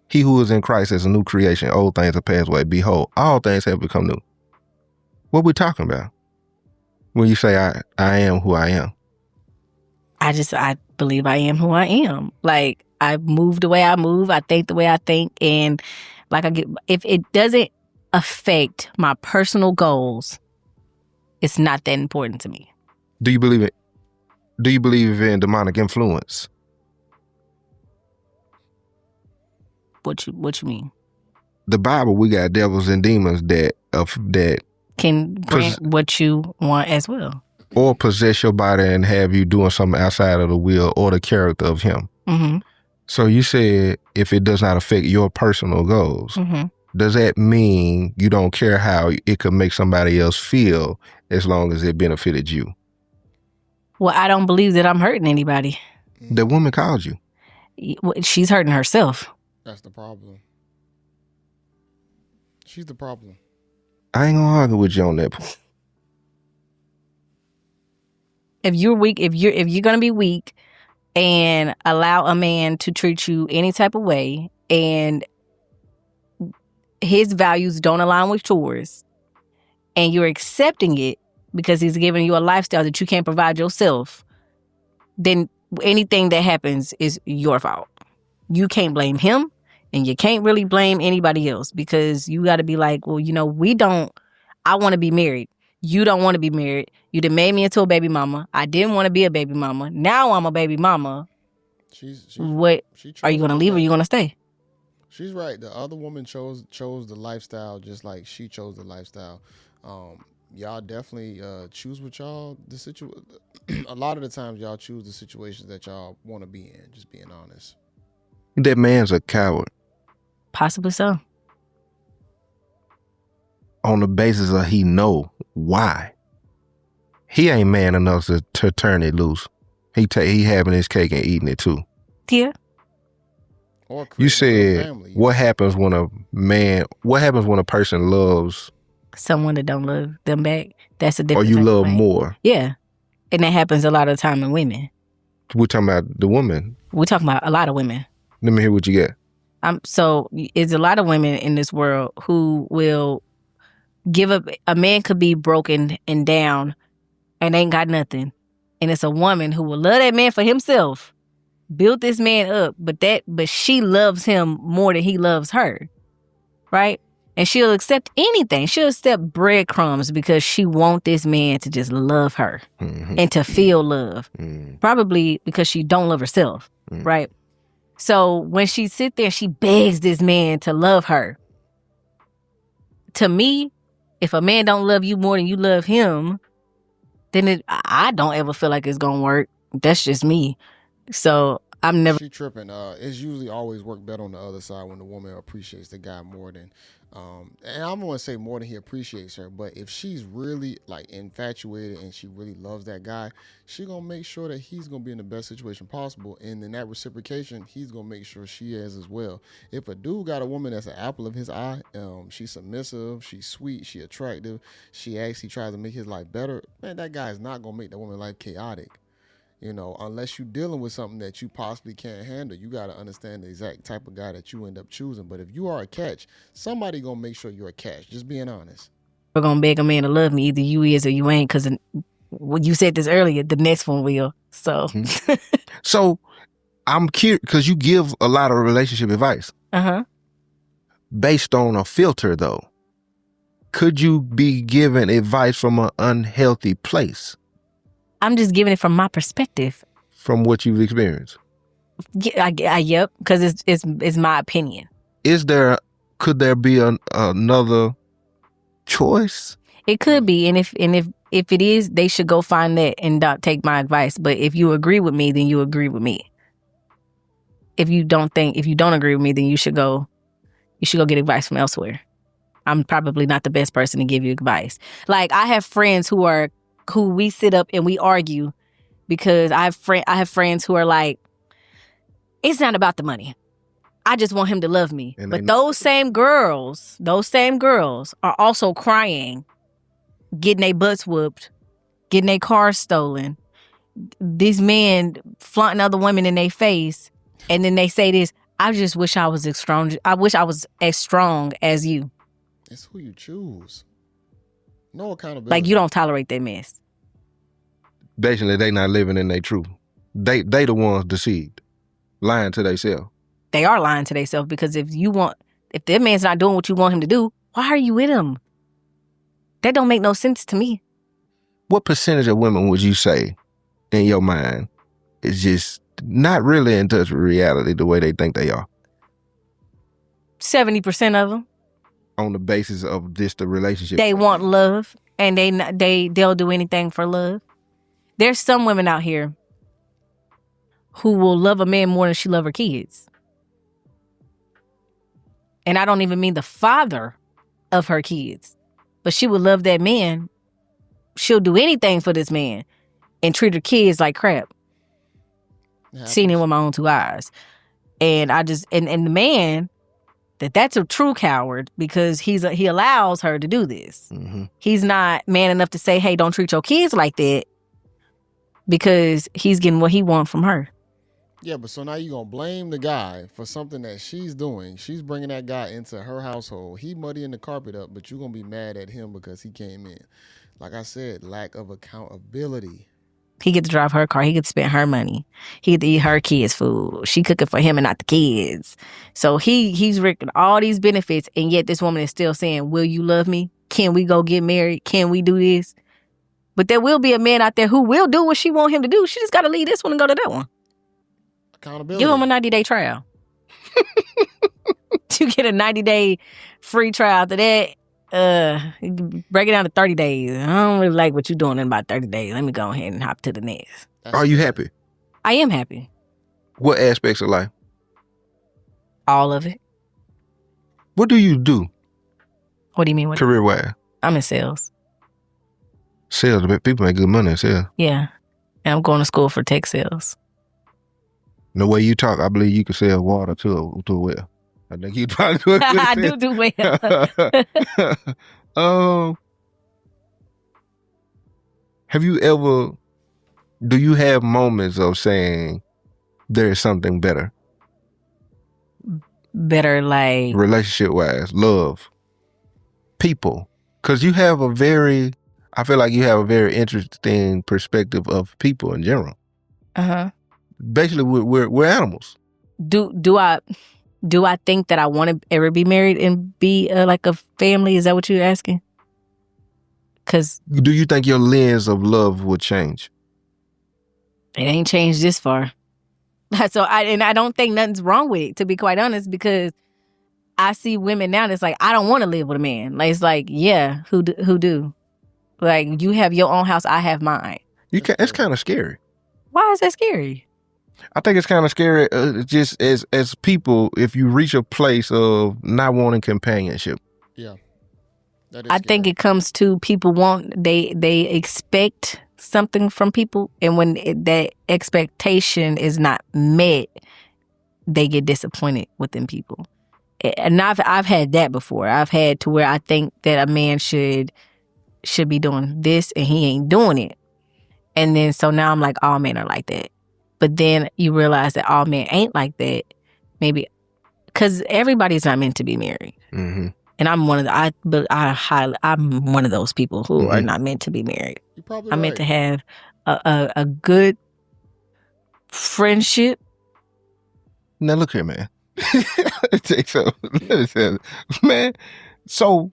he who is in Christ is a new creation, old things are passed away, behold, all things have become new. What we talking about when you say I am who I am? I believe I am who I am. Like, I move the way I move. I think the way I think. And like, if it doesn't affect my personal goals, it's not that important to me. Do you believe it? Do you believe in demonic influence? What you mean? the Bible, we got devils and demons that can grant what you want as well. Or possess your body and have you doing something outside of the will or the character of him. Mm-hmm. So you said if it does not affect your personal goals, Mm-hmm. does that mean you don't care how it could make somebody else feel as long as it benefited you? Well, I don't believe that I'm hurting anybody. The woman called you. She's hurting herself. That's the problem. She's the problem. I ain't gonna argue with you on that point. If you're weak, if you're gonna be weak and allow a man to treat you any type of way and his values don't align with yours and you're accepting it because he's giving you a lifestyle that you can't provide yourself, then anything that happens is your fault. You can't blame him and you can't really blame anybody else because you got to be like, well, I want to be married. You don't want to be married. You done made me into a baby mama. I didn't want to be a baby mama. Now I'm a baby mama. What are you going to leave or are you going to stay? She's right. The other woman chose the lifestyle just like she chose the lifestyle. Y'all definitely choose what y'all a lot of the times y'all choose the situations that y'all want to be in, just being honest. That man's a coward. Possibly so. On the basis of he know why. He ain't man enough to turn it loose. He having his cake and eating it too. Yeah. You said what happens when a person loves someone that don't love them back? That's a different. Or you love more. Yeah. And that happens a lot of the time in women. We're talking about the woman. We're talking about a lot of women. Let me hear what you got. So it's a lot of women in this world who will give up. A man could be broken and down and ain't got nothing. And it's a woman who will love that man for himself, build this man up, but she loves him more than he loves her. Right? And she'll accept anything. She'll accept breadcrumbs because she wants this man to just love her and to feel love. Probably because she don't love herself. Right? So when she sit there, she begs this man to love her. To me, if a man don't love you more than you love him, then I don't ever feel like it's gonna work. That's just me. So I'm never. She tripping. It's usually always work better on the other side when the woman appreciates the guy more than, and I'm gonna say more than he appreciates her. But if she's really like infatuated and she really loves that guy, she gonna make sure that he's gonna be in the best situation possible. And in that reciprocation, he's gonna make sure she is as well. If a dude got a woman that's an apple of his eye, she's submissive, she's sweet, she attractive, she actually tries to make his life better, man, that guy is not gonna make that woman's life chaotic. Unless you're dealing with something that you possibly can't handle, you got to understand the exact type of guy that you end up choosing. But if you are a catch, somebody going to make sure you're a catch. Just being honest. We're going to beg a man to love me. Either you is or you ain't. Because when you said this earlier, the next one will. So. So I'm curious because you give a lot of relationship advice. Based on a filter, though. Could you be given advice from an unhealthy place? I'm just giving it from my perspective. From what you've experienced? Yep, because it's my opinion. Could there be another choice? It could be, and if it is, they should go find that and not take my advice. But if you agree with me, then you agree with me. If you don't agree with me, then you should go get advice from elsewhere. I'm probably not the best person to give you advice. Like I have friends who we sit up and we argue because I have friends who are like, it's not about the money. I just want him to love me. But those same girls are also crying, getting their butts whooped, getting their cars stolen. These men flaunting other women in their face. And then they say this, I just wish I was as strong. I wish I was as strong as you. It's who you choose. No accountability. Like you don't tolerate that mess. Basically, they not living in their truth. They the ones deceived, lying to themselves. They are lying to themselves because if that man's not doing what you want him to do, why are you with him? That don't make no sense to me. What percentage of women would you say, in your mind, is just not really in touch with reality the way they think they are? 70% of them. on the basis of this the relationship. They want love, and they'll do anything for love. There's some women out here who will love a man more than she love her kids. And I don't even mean the father of her kids, but she would love that man. She'll do anything for this man and treat her kids like crap. Seen it with my own 2 eyes. And I just, and the man, that's a true coward because he allows her to do this. Mm-hmm. He's not man enough to say, hey, don't treat your kids like that, because he's getting what he wants from her. Yeah, but so now you're going to blame the guy for something that she's doing. She's bringing that guy into her household. He muddying the carpet up, but you're going to be mad at him because he came in. Like I said, lack of accountability. He get to drive her car. He get to spend her money. He get to eat her kids' food. She cooking for him and not the kids. So he's reaping all these benefits, and yet this woman is still saying, will you love me? Can we go get married? Can we do this? But there will be a man out there who will do what she want him to do. She just got to leave this one and go to that one. Accountability. Give him a 90-day trial. You get a 90-day free trial. After that, break it down to 30 days. I don't really like what you're doing in about 30 days. Let me go ahead and hop to the next. Are you happy? I am happy. What aspects of life? All of it. What do you do? What do you mean? Career-wise? I'm in sales. Sales, people make good money in sales. Yeah. And I'm going to school for tech sales. The way you talk, I believe you could sell water to a well. I think you'd probably do it. I do well. Have you ever, do you have moments of saying there is something better? Better like? Relationship-wise, love, people. Because you have I feel like you have a very interesting perspective of people in general. Uh-huh. Basically, we're animals. Do I think that I want to ever be married and be like a family? Is that what you're asking? Because do you think your lens of love will change? It ain't changed this far. So I don't think nothing's wrong with it, to be quite honest, because I see women now that's like, I don't want to live with a man. Like, it's like, yeah, who do? Like, you have your own house, I have mine. It's kind of scary. Why is that scary? I think it's kind of scary just as people, if you reach a place of not wanting companionship. Yeah. I think it comes to people they expect something from people, and when that expectation is not met, they get disappointed within people. And I've had that before. I've had to where I think that a man should be doing this and he ain't doing it. And then so now I'm like, all men are like that. But then you realize that all men ain't like that. Maybe because everybody's not meant to be married. Mm-hmm. And I'm one of I'm one of those people who are not meant to be married. You're probably I'm meant to have a good friendship. Now look here, man. Man, so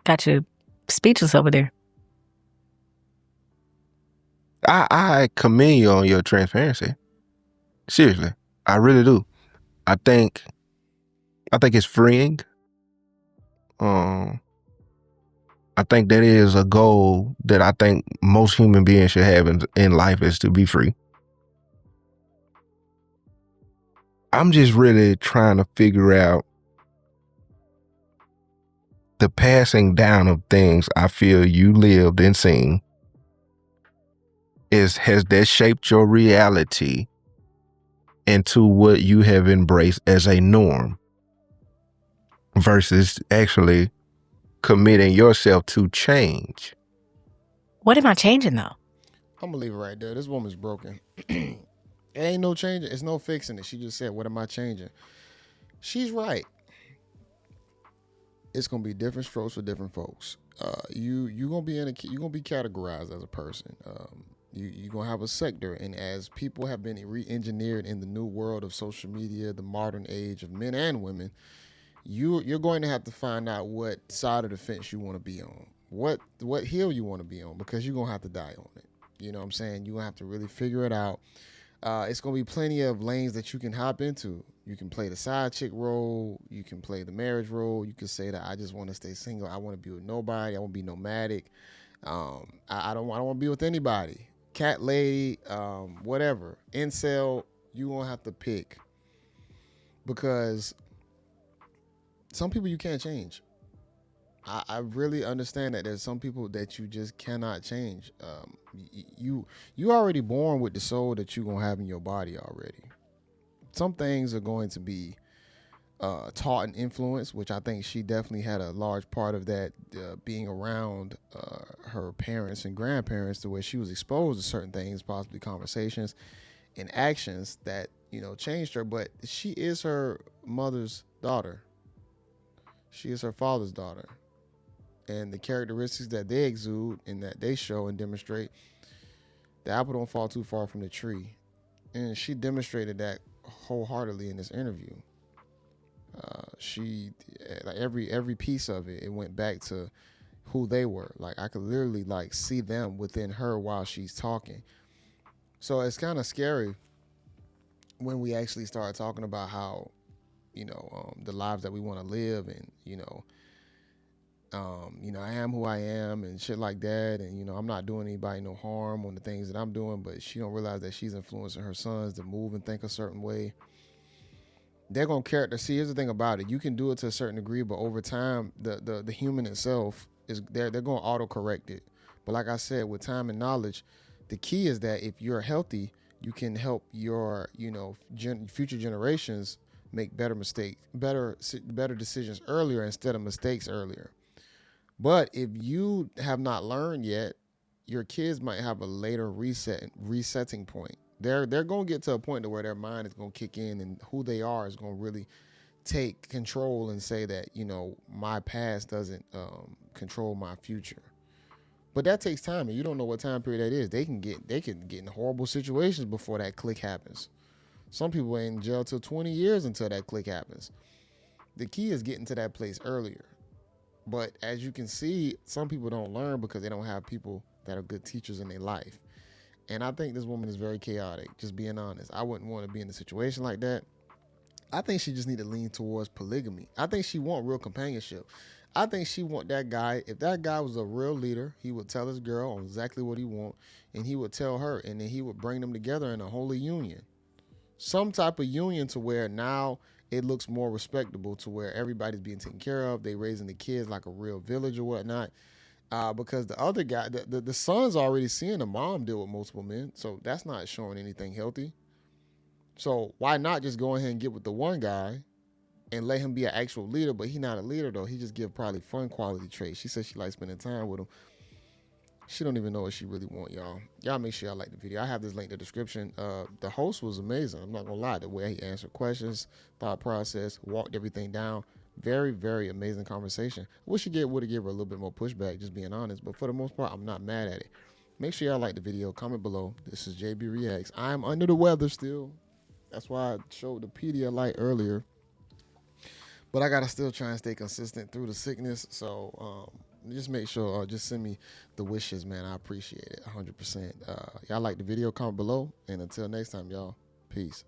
got you speechless over there. I commend you on your transparency. Seriously, I really do. I think it's freeing. I think that is a goal that I think most human beings should have in life, is to be free. I'm just really trying to figure out the passing down of things I feel you lived and seen. Has that shaped your reality into what you have embraced as a norm versus actually committing yourself to change? What am I changing though? I'm gonna leave it right there. This woman's broken. It ain't no changing. It's no fixing it. She just said, "What am I changing?" She's right. It's gonna be different strokes for different folks. You gonna be categorized as a person. You're gonna have a sector, and as people have been re-engineered in the new world of social media, the modern age of men and women, you're going to have to find out what side of the fence you want to be on, what hill you want to be on, because you're gonna have to die on it. You know what I'm saying? You're gonna have to really figure it out. It's gonna be plenty of lanes that you can hop into. You can play the side chick role. You can play the marriage role. You can say that I just want to stay single. I want to be with nobody. I want to be nomadic. I don't want to be with anybody. Cat lady, whatever. Incel. You won't have to pick, because some people you can't change. I really understand that there's some people that you just cannot change. You already born with the soul that you're gonna have in your body already. Some things are going to be taught and influenced, which I think she definitely had a large part of that, being around her parents and grandparents, to where she was exposed to certain things, possibly conversations and actions that changed her. But she is her mother's daughter. She is her father's daughter. And the characteristics that they exude and that they show and demonstrate, the apple don't fall too far from the tree. And she demonstrated that wholeheartedly in this interview. She, like, every piece of it went back to who they were. Like, I could literally see them within her while she's talking. So it's kind of scary when we actually start talking about how, the lives that we want to live, and I am who I am and shit like that. And, I'm not doing anybody no harm on the things that I'm doing, but she don't realize that she's influencing her sons to move and think a certain way. They're going to see, here's the thing about it. You can do it to a certain degree, but over time, the human itself they're going to auto-correct it. But like I said, with time and knowledge, the key is that if you're healthy, you can help your, future generations make better decisions earlier instead of mistakes earlier. But if you have not learned yet, your kids might have a later resetting point. They're going to get to a point where their mind is going to kick in, and who they are is going to really take control and say that, my past doesn't control my future. But that takes time, and you don't know what time period that is. They can get in horrible situations before that click happens. Some people are in jail till 20 years until that click happens. The key is getting to that place earlier. But as you can see, some people don't learn because they don't have people that are good teachers in their life. And I think this woman is very chaotic, just being honest. I wouldn't want to be in a situation like that. I think she just need to lean towards polygamy. I think she want real companionship. I think she want that guy. If that guy was a real leader, he would tell his girl exactly what he want, and he would tell her, and then he would bring them together in a holy union. Some type of union to where now it looks more respectable, to where everybody's being taken care of. They raising the kids like a real village or whatnot. Because the other guy, the son's already seeing the mom deal with multiple men. So that's not showing anything healthy. So why not just go ahead and get with the one guy and let him be an actual leader? But he's not a leader, though. He just give probably fun quality traits. She said she likes spending time with him. She don't even know what she really want, y'all. Y'all make sure y'all like the video. I have this link in the description. The host was amazing. I'm not gonna lie. The way he answered questions, thought process, walked everything down. Very, very amazing conversation. I wish he would have gave her a little bit more pushback, just being honest. But for the most part, I'm not mad at it. Make sure y'all like the video. Comment below. This is JayBreacts. I'm under the weather still. That's why I showed the Pedialyte earlier. But I gotta still try and stay consistent through the sickness. So just make sure, just send me the wishes, man. I appreciate it 100%. Y'all like the video, comment below. And until next time, y'all, peace.